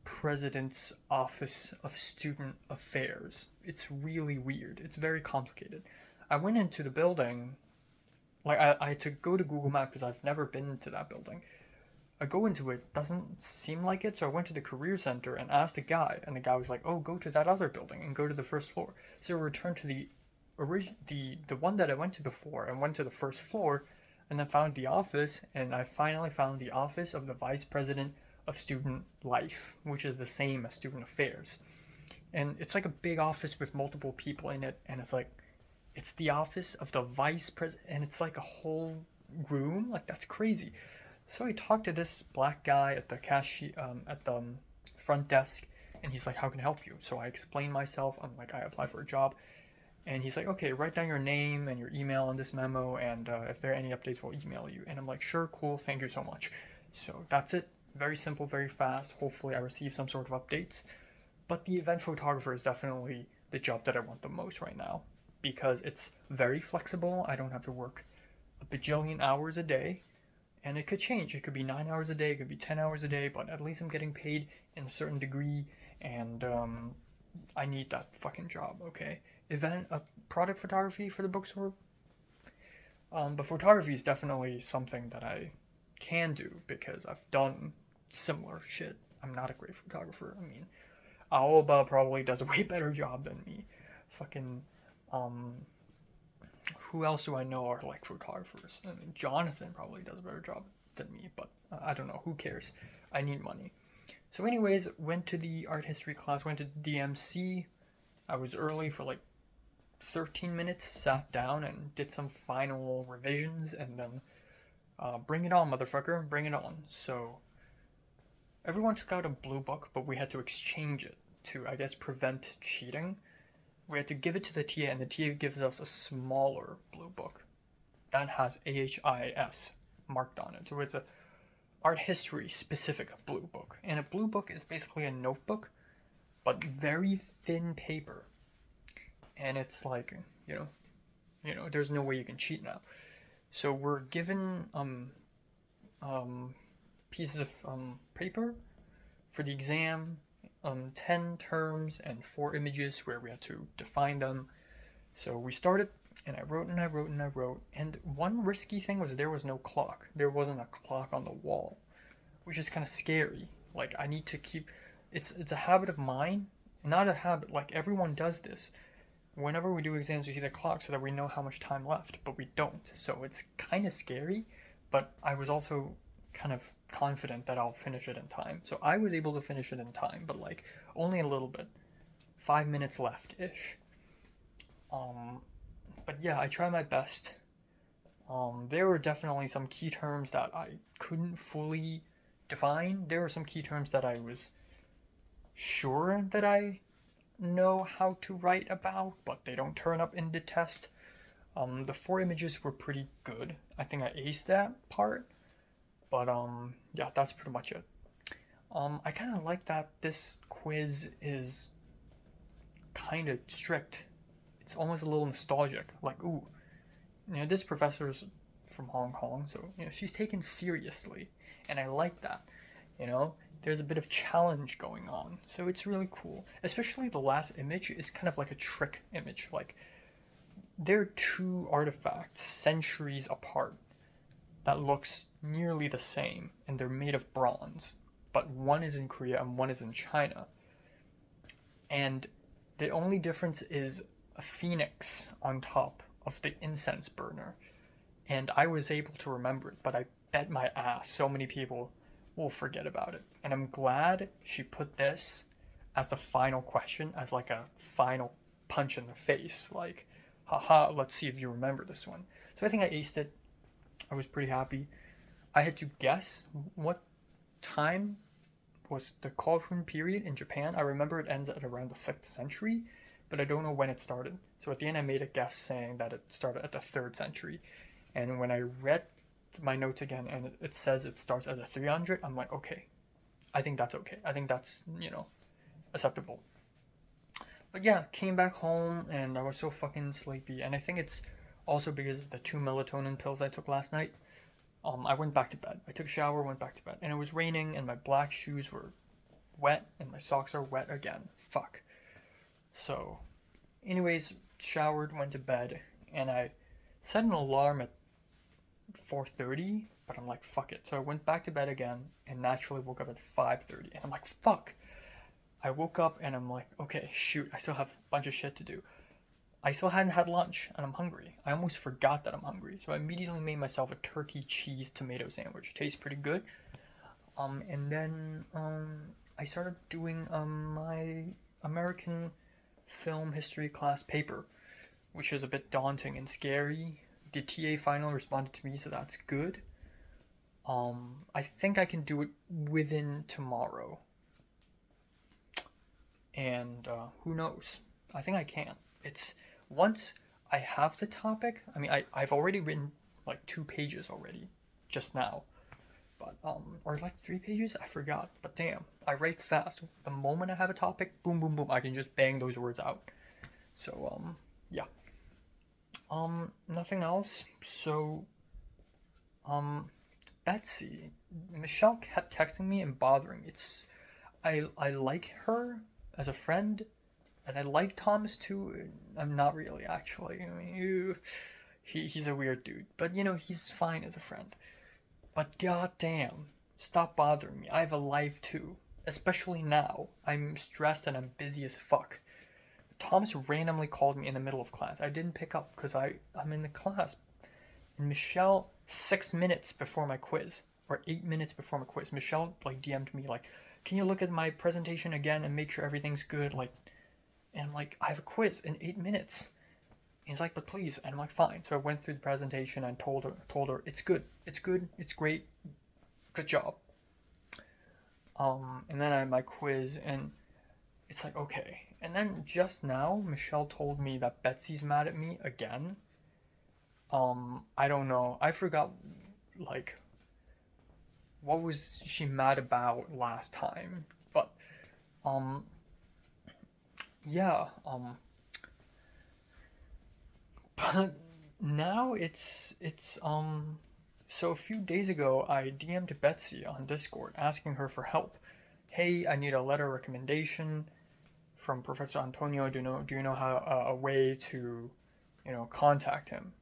president's office of student affairs. It's really weird. It's very complicated. I went into the building, like I had to go to Google Maps because I've never been to that building. I go into it, doesn't seem like it, so I went to the career center and asked the guy, and the guy was like, "Oh, go to that other building and go to the first floor." So I returned to the one that I went to before and went to the first floor, and then found the office, and I finally found the office of the vice president of student life, which is the same as student affairs. And it's like a big office with multiple people in it, and it's the office of the vice president, and it's like a whole room. Like that's crazy. So I talked to this black guy at the front desk, and he's like, "How can I help you?" So I explained myself. I'm like, I apply for a job, and he's like, "Okay, write down your name and your email in this memo, and if there are any updates, we'll email you." And I'm like, "Sure, cool, thank you so much." So that's it. Very simple, very fast. Hopefully, I receive some sort of updates. But the event photographer is definitely the job that I want the most right now because it's very flexible. I don't have to work a bajillion hours a day. And it could change. It could be 9 hours a day, it could be 10 hours a day, but at least I'm getting paid in a certain degree, and I need that fucking job, okay? Product photography for the bookstore? But photography is definitely something that I can do because I've done similar shit. I'm not a great photographer. I mean, Aoba probably does a way better job than me. Fucking, who else do I know are like photographers? I mean, Jonathan probably does a better job than me, but I don't know. Who cares? I need money. So, anyways, went to the art history class, went to DMC. I was early for like 13 minutes, sat down and did some final revisions, and then bring it on, motherfucker, bring it on. So, everyone took out a blue book, but we had to exchange it to, I guess, prevent cheating. We had to give it to the TA, and the TA gives us a smaller blue book that has AHIS marked on it. So it's a art history specific blue book. And a blue book is basically a notebook, but very thin paper. And it's like, there's no way you can cheat now. So we're given pieces of paper for the exam. 10 terms and 4 images where we had to define them. So we started, and I wrote and I wrote and I wrote. And one risky thing was there was no clock. There wasn't a clock on the wall, which is kind of scary. Like I need to keep. It's a habit of mine, not a habit. Like everyone does this. Whenever we do exams, we see the clock so that we know how much time left, but we don't. So it's kind of scary. but I was also kind of confident that I'll finish it in time. So I was able to finish it in time, but like only a little bit. 5 minutes left ish. Um, but yeah, I try my best. There were definitely some key terms that I couldn't fully define. There were some key terms that I was sure that I know how to write about, but they don't turn up in the test. The four images were pretty good. I think I aced that part, but yeah, that's pretty much it. I kind of like that this quiz is kind of strict. It's almost a little nostalgic. Like, ooh, this professor's from Hong Kong, so she's taken seriously, and I like that. You know, there's a bit of challenge going on, so it's really cool. Especially the last image is kind of like a trick image. Like, there are two artifacts centuries apart that looks nearly the same, and they're made of bronze, but one is in Korea and one is in China. And the only difference is a phoenix on top of the incense burner. And I was able to remember it, but I bet my ass so many people will forget about it. And I'm glad she put this as the final question, as like a final punch in the face. Like, haha, let's see if you remember this one. So I think I aced it. I was pretty happy. I had to guess what time was the cauldron period in Japan. I remember it ends at around the 6th century, but I don't know when it started. So at the end, I made a guess saying that it started at the 3rd century. And when I read my notes again and it says it starts at the 300, I'm like, okay, I think that's okay. I think that's, acceptable. But yeah, came back home and I was so fucking sleepy. And I think it's also because of the 2 melatonin pills I took last night. I went back to bed. I took a shower, went back to bed. And it was raining and my black shoes were wet and my socks are wet again. Fuck. So, anyways, showered, went to bed, and I set an alarm at 4:30, but I'm like, fuck it. So I went back to bed again and naturally woke up at 5:30. And I'm like, fuck. I woke up and I'm like, okay, shoot, I still have a bunch of shit to do. I still hadn't had lunch and I'm hungry. I almost forgot that I'm hungry. So I immediately made myself a turkey cheese tomato sandwich. Tastes pretty good. And then I started doing my American film history class paper, which is a bit daunting and scary. The TA finally responded to me, so that's good. I think I can do it within tomorrow. And who knows? I think I can. It's once I have the topic. I mean, I've already written like 2 pages already, just now. But or like 3 pages, I forgot. But damn, I write fast. The moment I have a topic, boom, boom, boom, I can just bang those words out. So yeah. Nothing else. So Betsy, Michelle kept texting me and bothering me. I like her as a friend, and I like Thomas too. I'm not really actually. I mean, he's a weird dude, but he's fine as a friend. But goddamn, stop bothering me. I have a life too, especially now. I'm stressed and I'm busy as fuck. Thomas randomly called me in the middle of class. I didn't pick up because I'm in the class. And Michelle, 6 minutes before my quiz, or 8 minutes before my quiz, Michelle like DM'd me like, can you look at my presentation again and make sure everything's good? Like, and I'm like, I have a quiz in 8 minutes. And he's like, but please. And I'm like, fine. So I went through the presentation and told her it's good, it's great, good job. And then I had my quiz, and it's like, okay. And then just now, Michelle told me that Betsy's mad at me again. I don't know. I forgot, like, what was she mad about last time? But, yeah, but now so a few days ago, I DM'd Betsy on Discord asking her for help. Hey, I need a letter of recommendation from Professor Antonio. Do you know how a way to, contact him?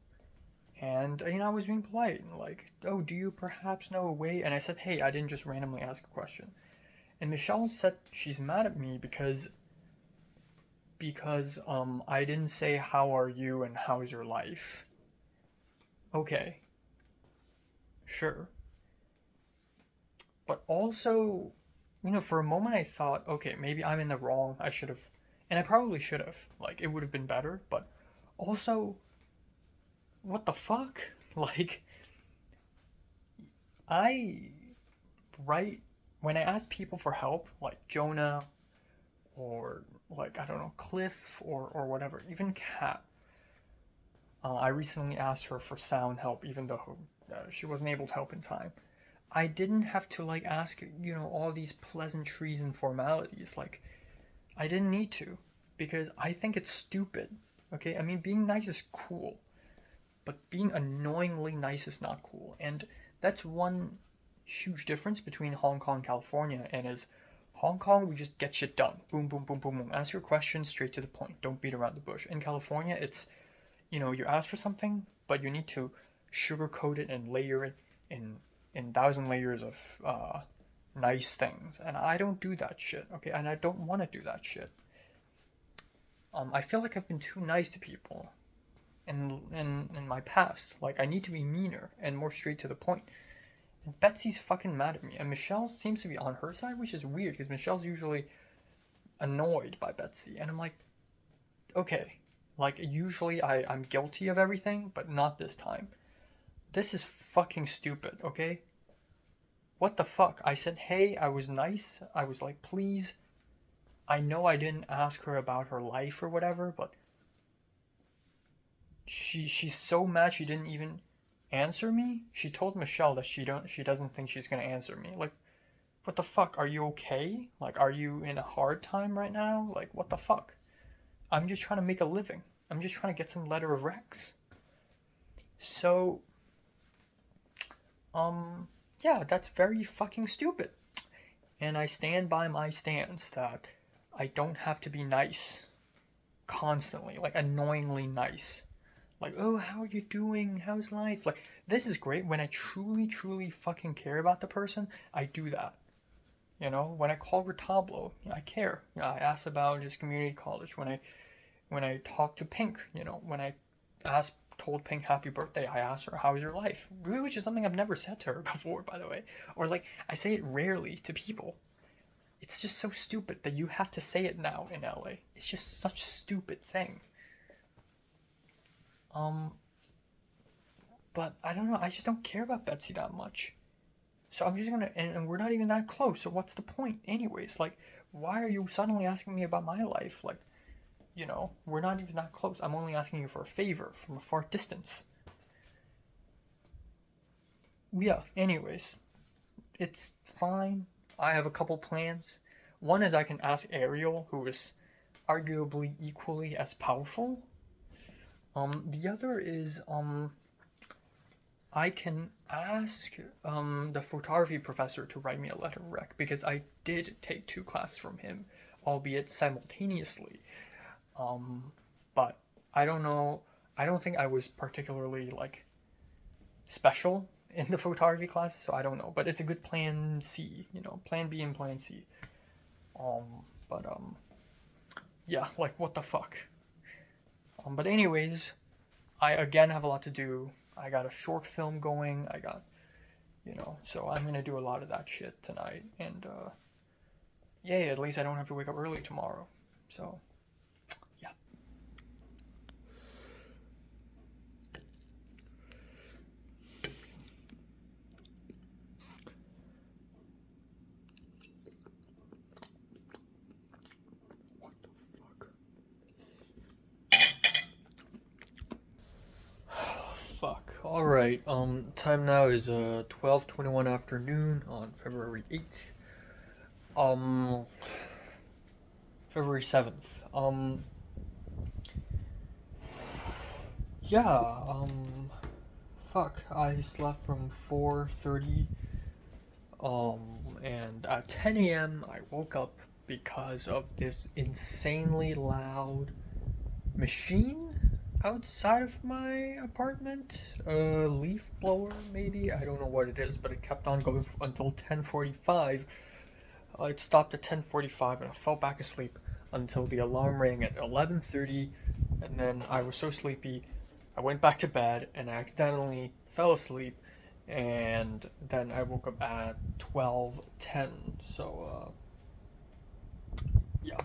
And I was being polite and like, oh, do you perhaps know a way? And I said, hey, I didn't just randomly ask a question. And Michelle said she's mad at me because I didn't say how are you and how's your life. Okay. sure. But also, for a moment I thought, okay, maybe I'm in the wrong. I should have, and I probably should have. Like, it would have been better. But also, what the fuck? Like, I, right, when I ask people for help, like Jonah, or like, I don't know, Cliff, or whatever, even Kat, I recently asked her for sound help, even though she wasn't able to help in time. I didn't have to like ask, all these pleasantries and formalities. Like, I didn't need to, because I think it's stupid. Okay, I mean, being nice is cool, but being annoyingly nice is not cool. And that's one huge difference between Hong Kong and California. And is Hong Kong, we just get shit done. Boom, boom, boom, boom, boom. Ask your questions straight to the point. Don't beat around the bush. In California, it's, you ask for something, but you need to sugarcoat it and layer it in thousand layers of nice things. And I don't do that shit, okay? And I don't want to do that shit. I feel like I've been too nice to people in my past. Like, I need to be meaner and more straight to the point. And Betsy's fucking mad at me. And Michelle seems to be on her side, which is weird because Michelle's usually annoyed by Betsy. And I'm like, okay. Like, usually I'm guilty of everything, but not this time. This is fucking stupid, okay? What the fuck? I said, hey, I was nice. I was like, please. I know I didn't ask her about her life or whatever, but she's so mad she didn't even answer me. She told Michelle that she doesn't think she's gonna answer me. Like, what the fuck? Are you okay? Like, are you in a hard time right now? Like, what the fuck? I'm just trying to make a living. I'm just trying to get some letter of recs. So, yeah, that's very fucking stupid. And I stand by my stance that I don't have to be nice constantly, like annoyingly nice. Like, oh, how are you doing? How's life? Like, this is great. When I truly, truly fucking care about the person, I do that. When I call Retablo, I care. I ask about his community college. When I talk to Pink, when I told Pink happy birthday, I asked her, how's your life? Which is something I've never said to her before, by the way. Or like, I say it rarely to people. It's just so stupid that you have to say it now in LA. It's just such a stupid thing. But I don't know, I just don't care about Betsy that much. So I'm just gonna, and we're not even that close, so what's the point anyways? Like, why are you suddenly asking me about my life? Like, we're not even that close. I'm only asking you for a favor from a far distance. Yeah, anyways, it's fine. I have a couple plans. One is I can ask Ariel, who is arguably equally as powerful. The other is, I can ask the photography professor to write me a letter of rec, because I did take 2 classes from him, albeit simultaneously. But I don't know. I don't think I was particularly like special in the photography classes, so I don't know. But it's a good plan C, plan B and plan C. But yeah, like what the fuck. But anyways, I again have a lot to do. I got a short film going. I got, so I'm gonna do a lot of that shit tonight. And yay, at least I don't have to wake up early tomorrow. So. Fuck. All right. Time now is 12:21 afternoon on February 8th. Um, February 7th. Yeah. Fuck. I slept from 4:30. And at 10 a.m. I woke up because of this insanely loud machine outside of my apartment. A leaf blower, maybe? I don't know what it is, but it kept on going until 10:45. It stopped at 10:45 and I fell back asleep until the alarm rang at 11:30, and then I was so sleepy I went back to bed and I accidentally fell asleep and then I woke up at 12:10. So yeah.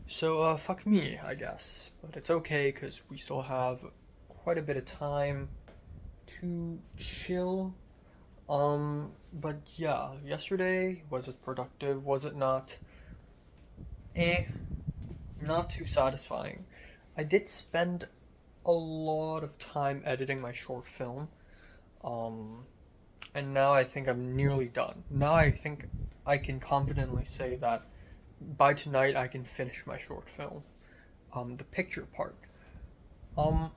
So fuck me, I guess, but it's okay because we still have quite a bit of time to chill. But yeah, yesterday, was it productive? Was it not? Eh, not too satisfying. I did spend a lot of time editing my short film. Um, and now I think I'm nearly done. Now I think I can confidently say that by tonight I can finish my short film. The picture part. Um,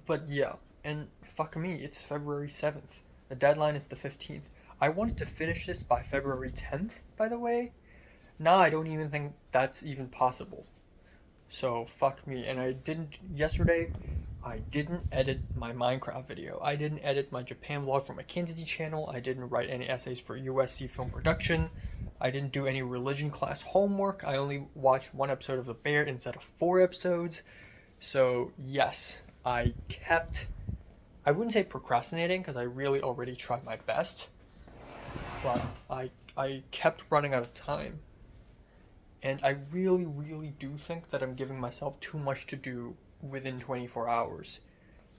but yeah, and fuck me, it's February 7th. The deadline is the 15th. I wanted to finish this by February 10th, by the way. Now I don't even think that's even possible. So fuck me. And yesterday, I didn't edit my Minecraft video. I didn't edit my Japan vlog for my Kansas City channel. I didn't write any essays for USC film production. I didn't do any religion class homework. I only watched one episode of The Bear instead of 4 episodes. So yes, I wouldn't say procrastinating because I really already tried my best, but I kept running out of time. And I really, really do think that I'm giving myself too much to do within 24 hours.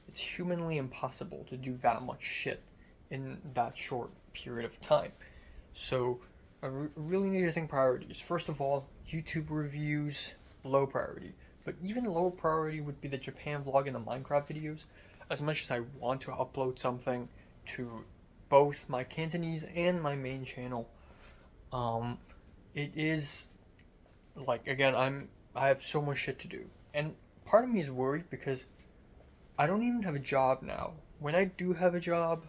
It's humanly impossible to do that much shit in that short period of time. So I really need to think priorities. First of all, YouTube reviews, low priority. But even lower priority would be the Japan vlog and the Minecraft videos. As much as I want to upload something to both my Cantonese and my main channel, it is like, again, I have so much shit to do, and part of me is worried because I don't even have a job now. When I do have a job,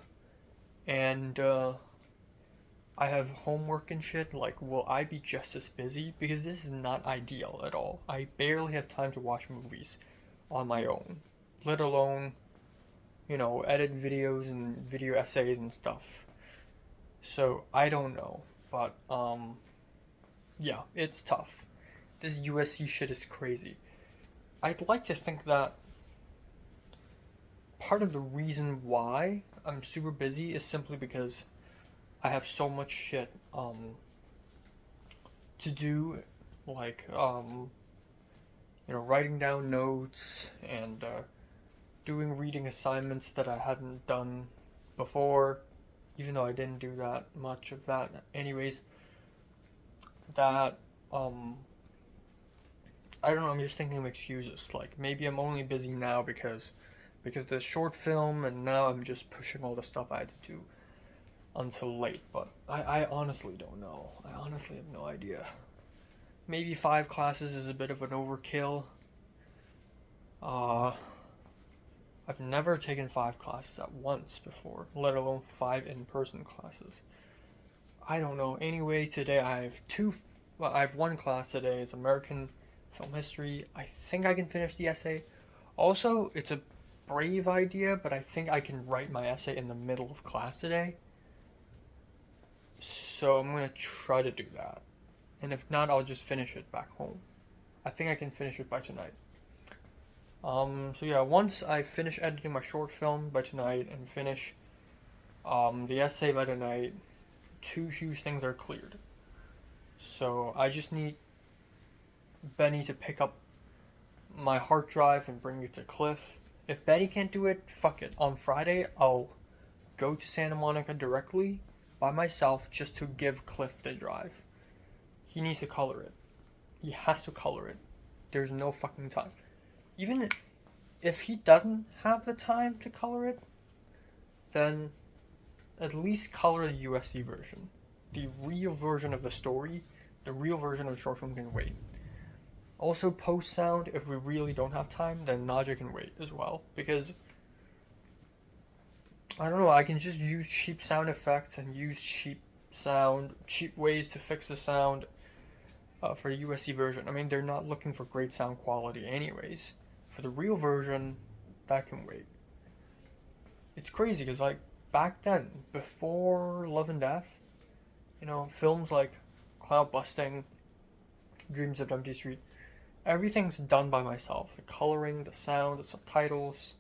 and I have homework and shit, like, will I be just as busy? Because this is not ideal at all. I barely have time to watch movies on my own, let alone, edit videos and video essays and stuff. So I don't know, but yeah, it's tough. This USC shit is crazy. I'd like to think that part of the reason why I'm super busy is simply because I have so much shit to do, like writing down notes and doing reading assignments that I hadn't done before, even though I didn't do that much of that anyways. That I don't know, I'm just thinking of excuses. Like, maybe I'm only busy now because the short film, and now I'm just pushing all the stuff I had to do until late. But I honestly don't know. I honestly have no idea. Maybe 5 classes is a bit of an overkill. I've never taken 5 classes at once before, let alone 5 in-person classes. I don't know. Anyway, today I have 1 class today. It's American film history. I think I can finish the essay. Also, it's a brave idea, but I think I can write my essay in the middle of class today. So I'm going to try to do that. And if not, I'll just finish it back home. I think I can finish it by tonight. So yeah, once I finish editing my short film by tonight and finish the essay by tonight, 2 huge things are cleared. So I just need Benny to pick up my hard drive and bring it to Cliff. If Benny can't do it, fuck it. On Friday, I'll go to Santa Monica directly by myself just to give Cliff the drive. He needs to color it. He has to color it. There's no fucking time. Even if he doesn't have the time to color it, then at least color the USC version. The real version of the story, the real version of the short film can wait. Also, post sound, if we really don't have time, then Naja can wait as well. Because, I don't know, I can just use cheap sound effects and use cheap ways to fix the sound for the USC version. I mean, they're not looking for great sound quality anyways. For the real version, that can wait. It's crazy because, like, back then, before Love and Death, films like Cloud Busting, Dreams of Empty Street, everything's done by myself. The coloring, the sound, the subtitles.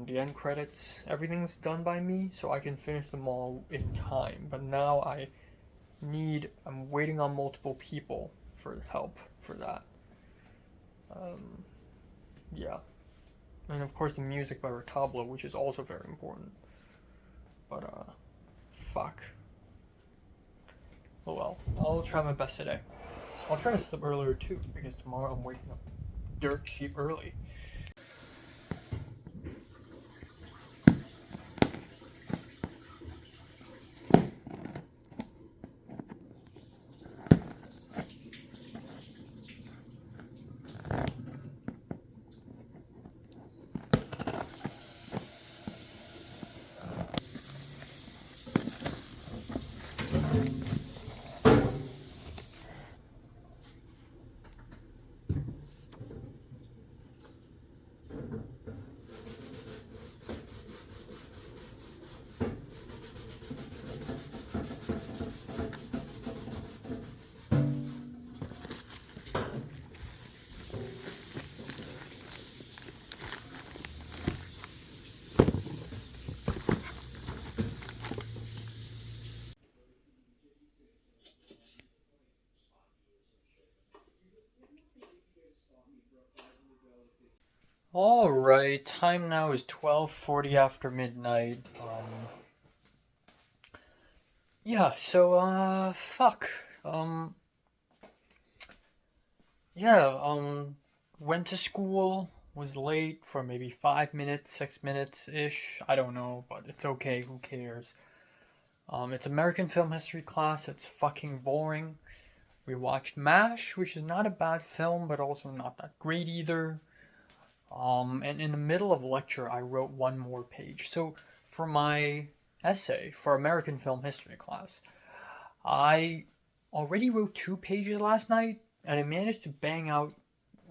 The end credits, everything's done by me, so I can finish them all in time. But now I'm waiting on multiple people for help for that. Um, yeah. And of course the music by Retablo, which is also very important. But, fuck. Oh well, I'll try my best today. I'll try to sleep earlier too, because tomorrow I'm waking up dirt cheap early. Alright, time now is 12:40 after midnight. Yeah, so, fuck. Um, yeah, went to school, was late for maybe 5 minutes, 6 minutes-ish. I don't know, but it's okay, who cares? It's American film history class, it's fucking boring. We watched MASH, which is not a bad film, but also not that great either. And in the middle of lecture, I wrote one more page. So for my essay for American film history class, I already wrote 2 pages last night, and I managed to bang out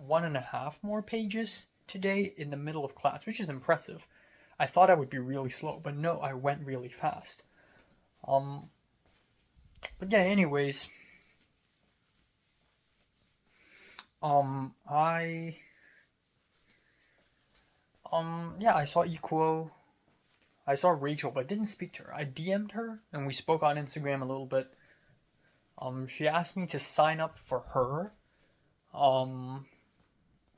1.5 more pages today in the middle of class, which is impressive. I thought I would be really slow, but no, I went really fast. Um, but yeah, anyways, I yeah, I saw Equo. I saw Rachel, but didn't speak to her. I DM'd her, and we spoke on Instagram a little bit. She asked me to sign up for her, um,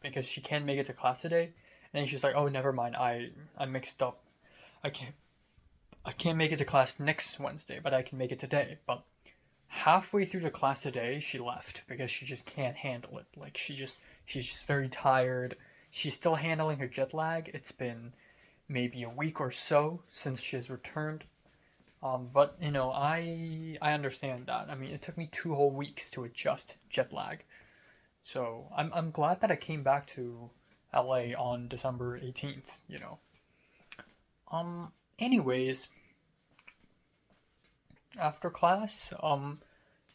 because she can't make it to class today. And then she's like, "Oh, never mind. I mixed up. I can't I can't make it to class next Wednesday, but I can make it today." But halfway through the class today, she left because she just can't handle it. Like she's just very tired. She's still handling her jet lag. It's been maybe a week or so since she has returned. But you know, I understand that. I mean, it took me 2 whole weeks to adjust jet lag. So I'm glad that I came back to LA on December 18th, you know. Anyways, after class,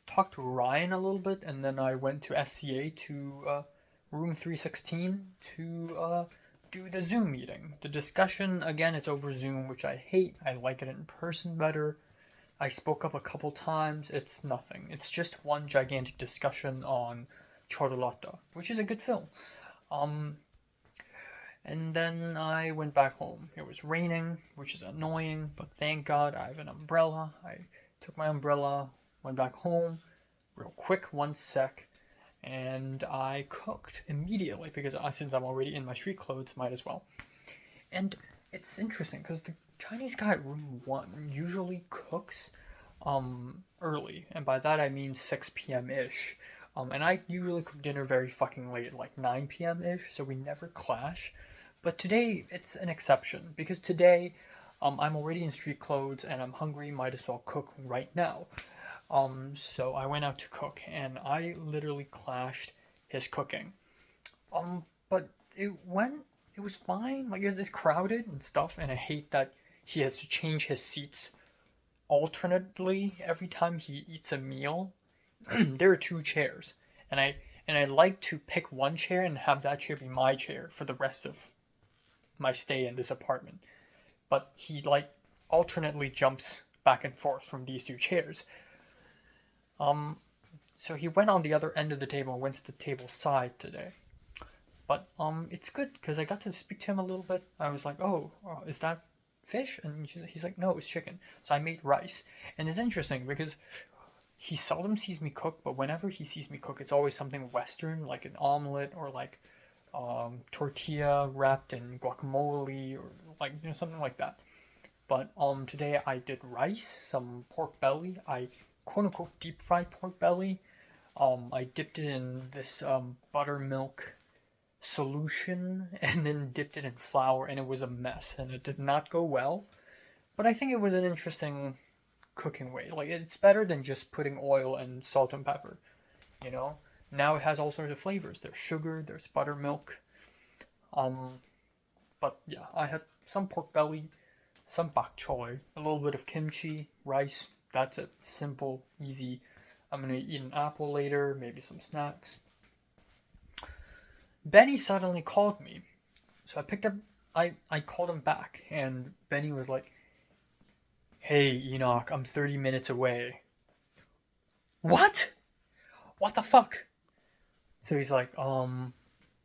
talked to Ryan a little bit, and then I went to SCA to room 316 to do the Zoom meeting. The discussion, again, it's over Zoom, which I hate. I like it in person better. I spoke up a couple times. It's nothing. It's just one gigantic discussion on Charlotta, which is a good film. Um, and then I went back home. It was raining, which is annoying, but thank God I have an umbrella. I took my umbrella, went back home, real quick, 1 sec, and I cooked immediately because since I'm already in my street clothes, might as well. And it's interesting because the Chinese guy at room 1 usually cooks early, and by that I mean 6 p.m. ish. And I usually cook dinner very fucking late, like 9 p.m. ish, so we never clash. But today it's an exception because today I'm already in street clothes and I'm hungry, might as well cook right now. So I went out to cook and I literally clashed his cooking. But it was fine. Like it's crowded and stuff, and I hate that he has to change his seats alternately every time he eats a meal. There are 2 chairs, and I like to pick one chair and have that chair be my chair for the rest of my stay in this apartment. But he like alternately jumps back and forth from these 2 chairs. So he went on the other end of the table and went to the table side today. But it's good because I got to speak to him a little bit. I was like, "Oh, is that fish?" And he's like, "No, it's chicken." So I made rice, and it's interesting because he seldom sees me cook, but whenever he sees me cook, it's always something Western, like an omelet or like tortilla wrapped in guacamole or like something like that. But today I did rice, some pork belly. I quote unquote deep fried pork belly. I dipped it in this buttermilk solution and then dipped it in flour, and it was a mess and it did not go well. But I think it was an interesting cooking way. Like it's better than just putting oil and salt and pepper, you know? Now it has all sorts of flavors. There's sugar, there's buttermilk. Um but yeah, I had some pork belly, some bok choy, a little bit of kimchi, rice. That's it. Simple, easy. I'm gonna eat an apple later, maybe some snacks. Benny suddenly called me. So I picked up I called him back and Benny was like, "Hey Enoch, I'm 30 minutes away." What? What the fuck? So he's like, and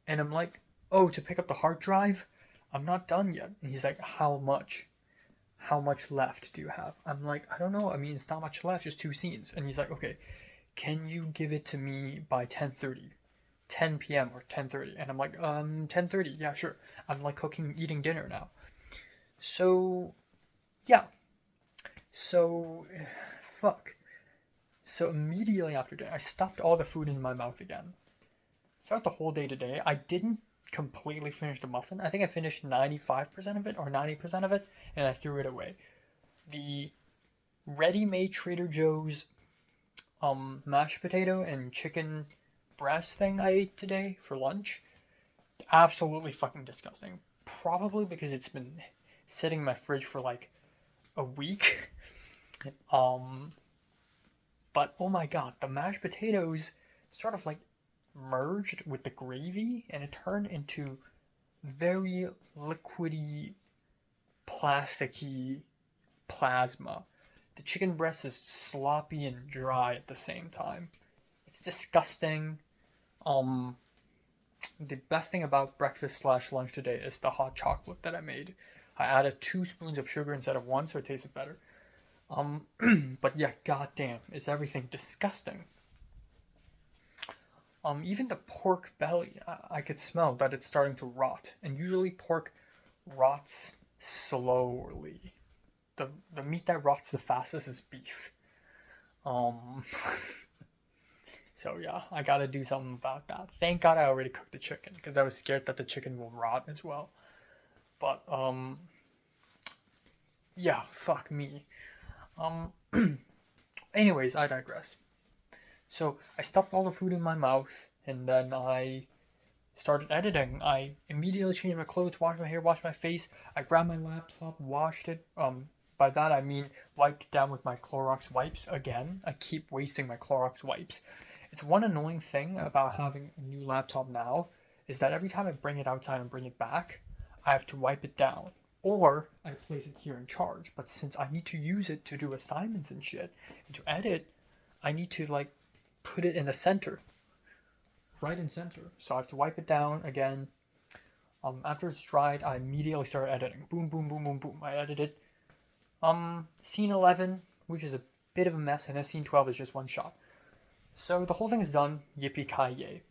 I'm like, "Oh, to pick up the hard drive? I'm not done yet." And he's like, "How much? How much left do you have?" I'm like, "I don't know. I mean, it's not much left, just two scenes." And he's like, "Okay, can you give it to me by 10:30? 10 p.m. or 10:30?" And I'm like, 10:30. Yeah, sure. I'm like cooking, eating dinner now. So, yeah. So, fuck. So immediately after dinner, I stuffed all the food in my mouth again. Throughout the whole day today, I didn't completely finish the muffin. I think I finished 95% of it or 90% of it, and I threw it away. The ready-made Trader Joe's mashed potato and chicken breast thing I ate today for lunch, absolutely fucking disgusting. Probably because it's been sitting in my fridge for like a week. Um, but oh my god, the mashed potatoes sort of like merged with the gravy and it turned into very liquidy, plasticky plasma. The chicken breast is sloppy and dry at the same time. It's disgusting. Um, the best thing about breakfast slash lunch today is the hot chocolate that I made. I added 2 spoons of sugar instead of one, so it tasted better. Um, but yeah, goddamn, is everything disgusting? Even the pork belly, I could smell that it's starting to rot, and usually pork rots slowly. The meat that rots the fastest is beef. Um, so yeah, I gotta do something about that. Thank God I already cooked the chicken because I was scared that the chicken will rot as well. But yeah, fuck me. Um, anyways, I digress. So I stuffed all the food in my mouth, and then I started editing. I immediately changed my clothes, washed my hair, washed my face. I grabbed my laptop, washed it. By that I mean wiped down with my Clorox wipes again. I keep wasting my Clorox wipes. It's one annoying thing about having a new laptop now is that every time I bring it outside and bring it back, I have to wipe it down. Or I place it here in charge. But since I need to use it to do assignments and shit, and to edit, I need to like put it in the center, right in center. So I have to wipe it down again. After it's dried, I immediately start editing. Boom, boom, boom, boom, boom. I edited scene 11, which is a bit of a mess, and then scene 12 is just one shot. So the whole thing is done. Yippee ki yay!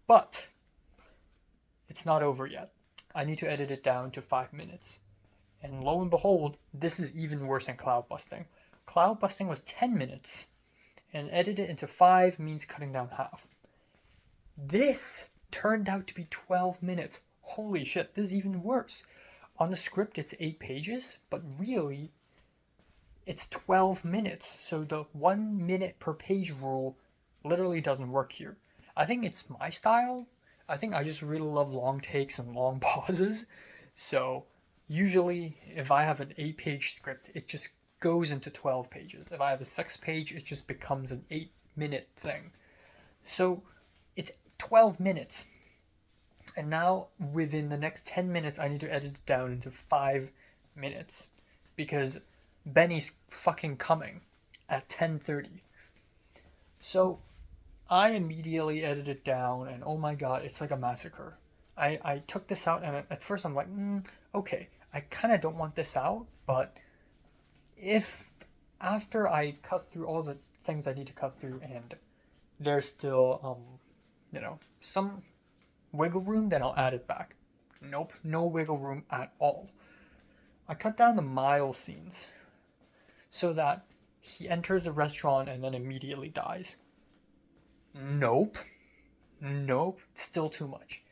But it's not over yet. I need to edit it down to 5 minutes. And lo and behold, this is even worse than cloud busting. Cloud busting was 10 minutes, and edit it into 5 means cutting down half. This turned out to be 12 minutes. Holy shit, this is even worse. On the script, it's 8 pages, but really, it's 12 minutes. So the 1 minute per page rule literally doesn't work here. I think it's my style. I think I just really love long takes and long pauses. So usually, if I have an 8-page script, it just goes into 12 pages. If I have a 6-page, it just becomes an 8-minute thing. So it's 12 minutes. And now, within the next 10 minutes, I need to edit it down into 5 minutes. Because Benny's fucking coming at 10:30. So I immediately edited it down, and oh my god, it's like a massacre. I took this out, and at first I'm like, okay, I kind of don't want this out, but if after I cut through all the things I need to cut through and there's still, some wiggle room, then I'll add it back. Nope, no wiggle room at all. I cut down the Miles scenes so that he enters the restaurant and then immediately dies. Nope. Nope. Still too much.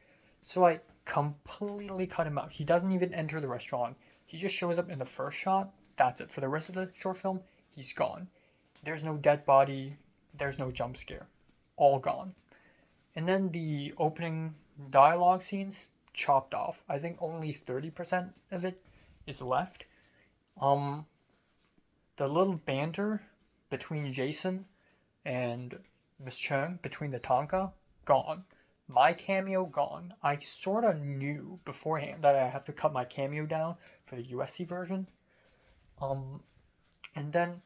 So I completely cut him out. He doesn't even enter the restaurant. He just shows up in the first shot. That's it. For the rest of the short film, he's gone. There's no dead body. There's no jump scare. All gone. And then the opening dialogue scenes, chopped off. I think only 30% of it is left. The little banter between Jason and Miss Chung, between the Tonka, gone. My cameo, gone. I sort of knew beforehand that I have to cut my cameo down for the USC version. And then,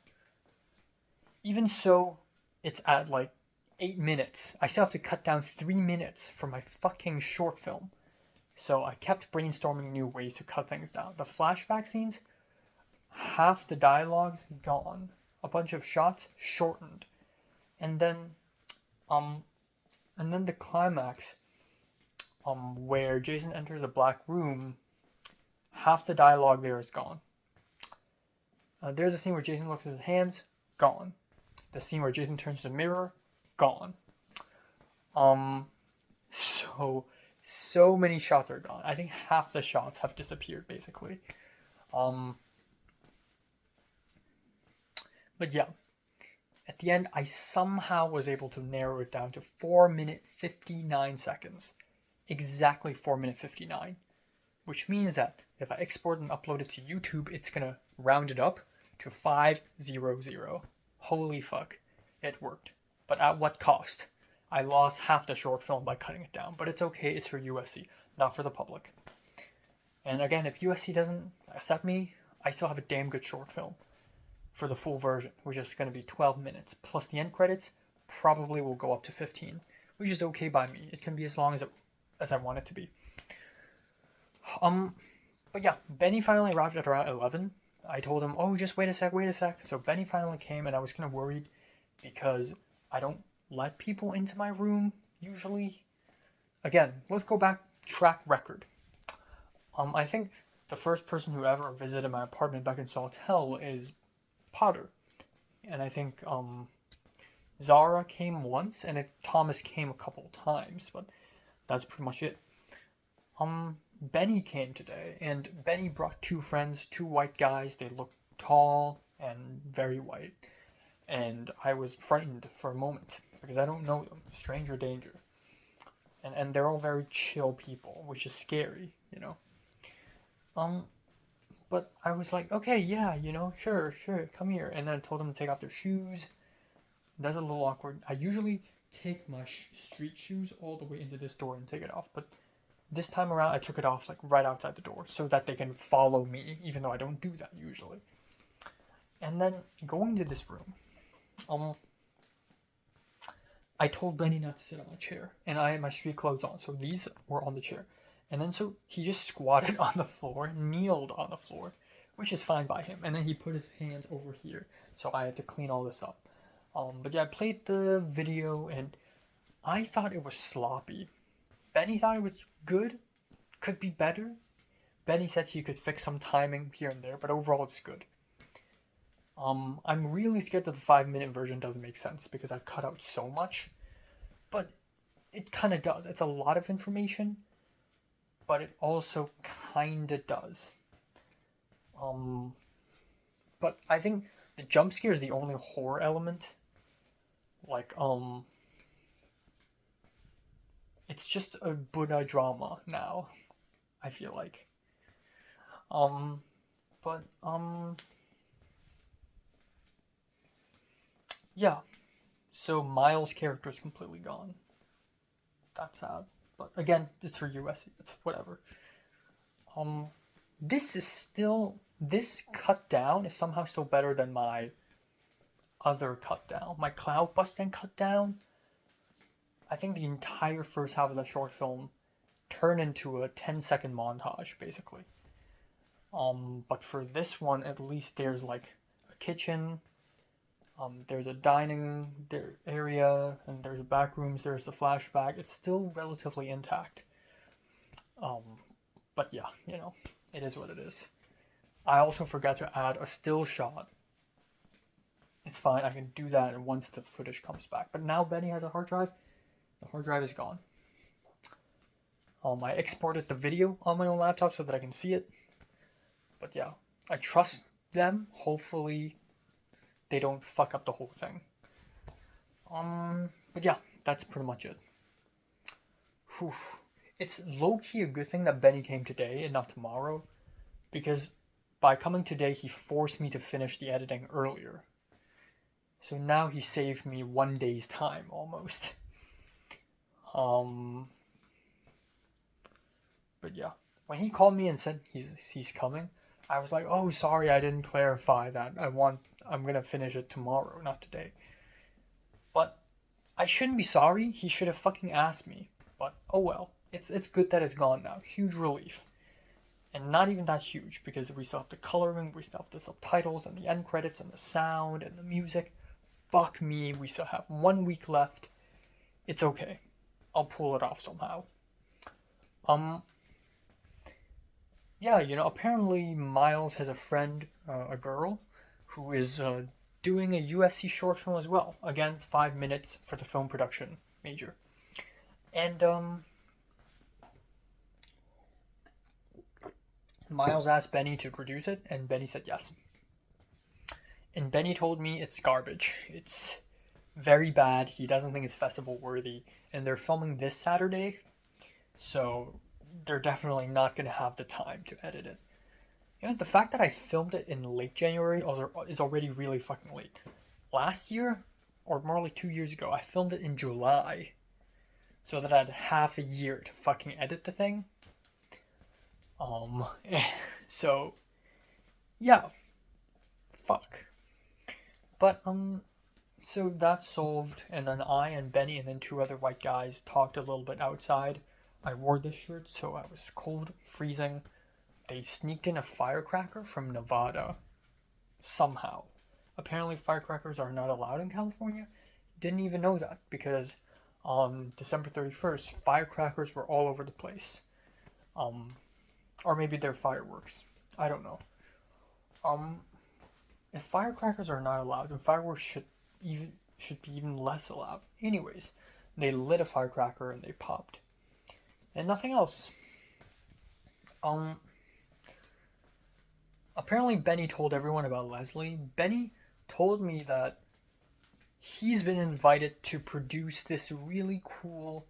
even so, it's at like 8 minutes. I still have to cut down 3 minutes for my fucking short film. So I kept brainstorming new ways to cut things down. The flashback scenes, half the dialogue's gone. A bunch of shots shortened. And then the climax, where Jason enters the black room, half the dialogue there is gone. There's a scene where Jason looks at his hands, gone. The scene where Jason turns to the mirror, gone. So many shots are gone. I think half the shots have disappeared, basically. But yeah, at the end, I somehow was able to narrow it down to 4 minute 59 seconds. Exactly 4 minute 59. Which means that if I export and upload it to YouTube, it's gonna round it up to 500. Holy fuck. It worked. But at what cost? I lost half the short film by cutting it down. But it's okay, it's for USC, not for the public. And again, if USC doesn't accept me, I still have a damn good short film for the full version, which is going to be 12 minutes. Plus the end credits probably will go up to 15, which is okay by me. It can be as long as I want it to be. But yeah, Benny finally arrived at around 11. I told him, oh, just wait a sec. So Benny finally came, and I was kind of worried because I don't let people into my room usually. Again, let's go back track record. I think the first person who ever visited my apartment back in Sawtell is Potter. And I think Zara came once, and Thomas came a couple times, but that's pretty much it. Benny came today, and Benny brought 2 friends, 2 white guys. They looked tall and very white. And I was frightened for a moment, because I don't know them. Stranger danger. And they're all very chill people, which is scary, you know. But I was like, okay, yeah, sure, come here. And then I told them to take off their shoes. That's a little awkward. I usually take my street shoes all the way into this door and take it off. But this time around, I took it off like right outside the door so that they can follow me, even though I don't do that usually. And then going to this room, I told Benny not to sit on my chair. And I had my street clothes on, so these were on the chair. And then so he just squatted on the floor, kneeled on the floor, which is fine by him. And then he put his hands over here, so I had to clean all this up. But yeah, I played the video, and I thought it was sloppy. Benny thought it was good, could be better. Benny said he could fix some timing here and there, but overall it's good. I'm really scared that the 5-minute version doesn't make sense, because I've cut out so much. But it kind of does. It's a lot of information, but it also kind of does. But I think the jump scare is the only horror element. Like, it's just a Buddha drama now, I feel like. Yeah. So Miles' character is completely gone. That's sad. But again, it's for USC. It's whatever. This cut down is somehow still better than my other cut down. My cloud busting cut down. I think the entire first half of the short film turn into a 10-second montage, basically. But for this one, at least there's like a kitchen, there's a dining area, and there's back rooms, there's the flashback. It's still relatively intact. Um, but yeah, it is what it is. I also forgot to add a still shot. It's fine, I can do that once the footage comes back. But now Benny has a hard drive. The hard drive is gone. I exported the video on my own laptop so that I can see it. But yeah, I trust them. Hopefully they don't fuck up the whole thing. But yeah, that's pretty much it. Whew. It's low-key a good thing that Benny came today and not tomorrow, because by coming today, he forced me to finish the editing earlier. So now he saved me 1 day's time, almost. But yeah, when he called me and said he's coming, I was like, oh, sorry, I didn't clarify that. I'm gonna finish it tomorrow, not today. But I shouldn't be sorry. He should have fucking asked me. But oh well. It's good that it's gone now. Huge relief. And not even that huge, because we still have the coloring, we still have the subtitles and the end credits and the sound and the music. Fuck me, we still have 1 week left. It's okay. I'll pull it off somehow. Yeah, apparently Miles has a friend, a girl, who is doing a USC short film as well. Again, 5 minutes for the film production major. And Miles asked Benny to produce it, and Benny said yes. And Benny told me it's garbage. It's very bad. He doesn't think it's festival worthy. And they're filming this Saturday, so they're definitely not going to have the time to edit it. The fact that I filmed it in late January is already really fucking late. Last year, or more like 2 years ago, I filmed it in July, so that I had half a year to fucking edit the thing. So, yeah. Fuck. But, so that's solved, and then I and Benny and then 2 other white guys talked a little bit outside. I wore this shirt, so I was cold, freezing. They sneaked in a firecracker from Nevada. Somehow. Apparently firecrackers are not allowed in California. Didn't even know that, because on December 31st, firecrackers were all over the place. Or maybe they're fireworks. I don't know. If firecrackers are not allowed, then fireworks should be even less allowed. Anyways, they lit a firecracker and they popped. And nothing else. Apparently Benny told everyone about Leslie. Benny told me that he's been invited to produce this really cool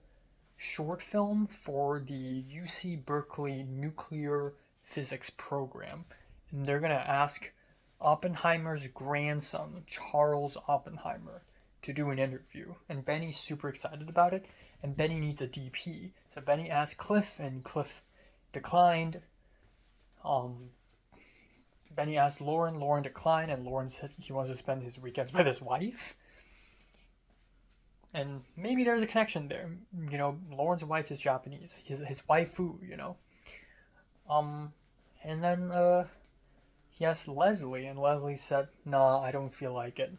short film for the UC Berkeley nuclear physics program. And they're going to ask Oppenheimer's grandson, Charles Oppenheimer, to do an interview. And Benny's super excited about it. And Benny needs a DP. So Benny asked Cliff, and Cliff declined. Benny asked Lauren declined, and Lauren said he wants to spend his weekends with his wife. And maybe there's a connection there. Lauren's wife is Japanese. His waifu, And then he asked Leslie, and Leslie said, "Nah, I don't feel like it."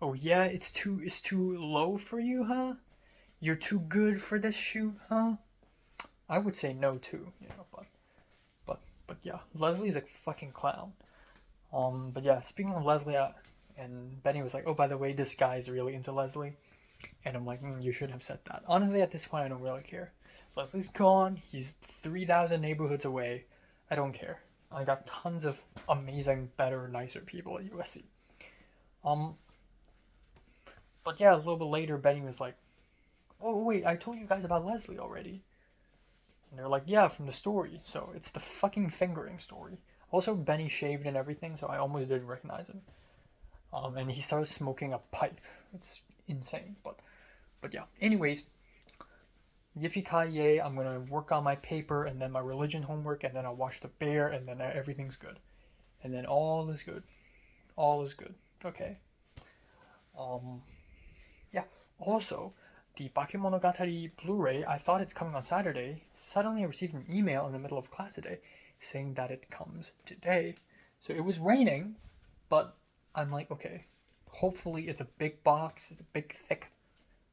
Oh yeah, it's too low for you, huh? You're too good for this shoot, huh? I would say no too, but yeah, Leslie's a fucking clown. But yeah, speaking of Leslie, and Benny was like, "Oh, by the way, this guy's really into Leslie," and I'm like, "You should have said that." Honestly, at this point, I don't really care. Leslie's gone. He's 3,000 neighborhoods away. I don't care. I got tons of amazing, better, nicer people at USC. But yeah, a little bit later, Benny was like, "Oh wait, I told you guys about Leslie already." And they're like, "Yeah, from the story." So it's the fucking fingering story. Also, Benny shaved and everything, so I almost didn't recognize him. And he started smoking a pipe. It's insane, but yeah. Anyways, yippee-ki-yay, I'm gonna work on my paper and then my religion homework, and then I'll watch The Bear, and then everything's good. And then all is good. All is good. Okay. Yeah. Also, the Bakemonogatari Blu-ray, I thought it's coming on Saturday. Suddenly I received an email in the middle of class today saying that it comes today. So it was raining, but I'm like, okay, hopefully it's a big box, it's a big thick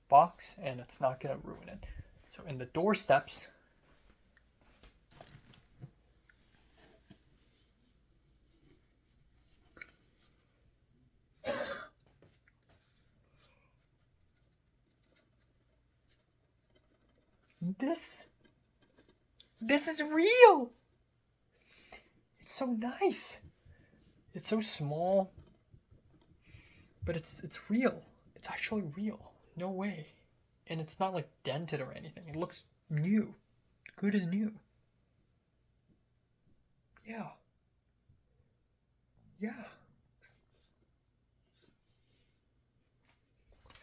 box, and it's not gonna ruin it. So in the doorsteps, this is real. It's so nice. It's so small, but it's real. It's actually real. No way. And it's not like dented or anything. It looks new. Good as new. Yeah. Yeah.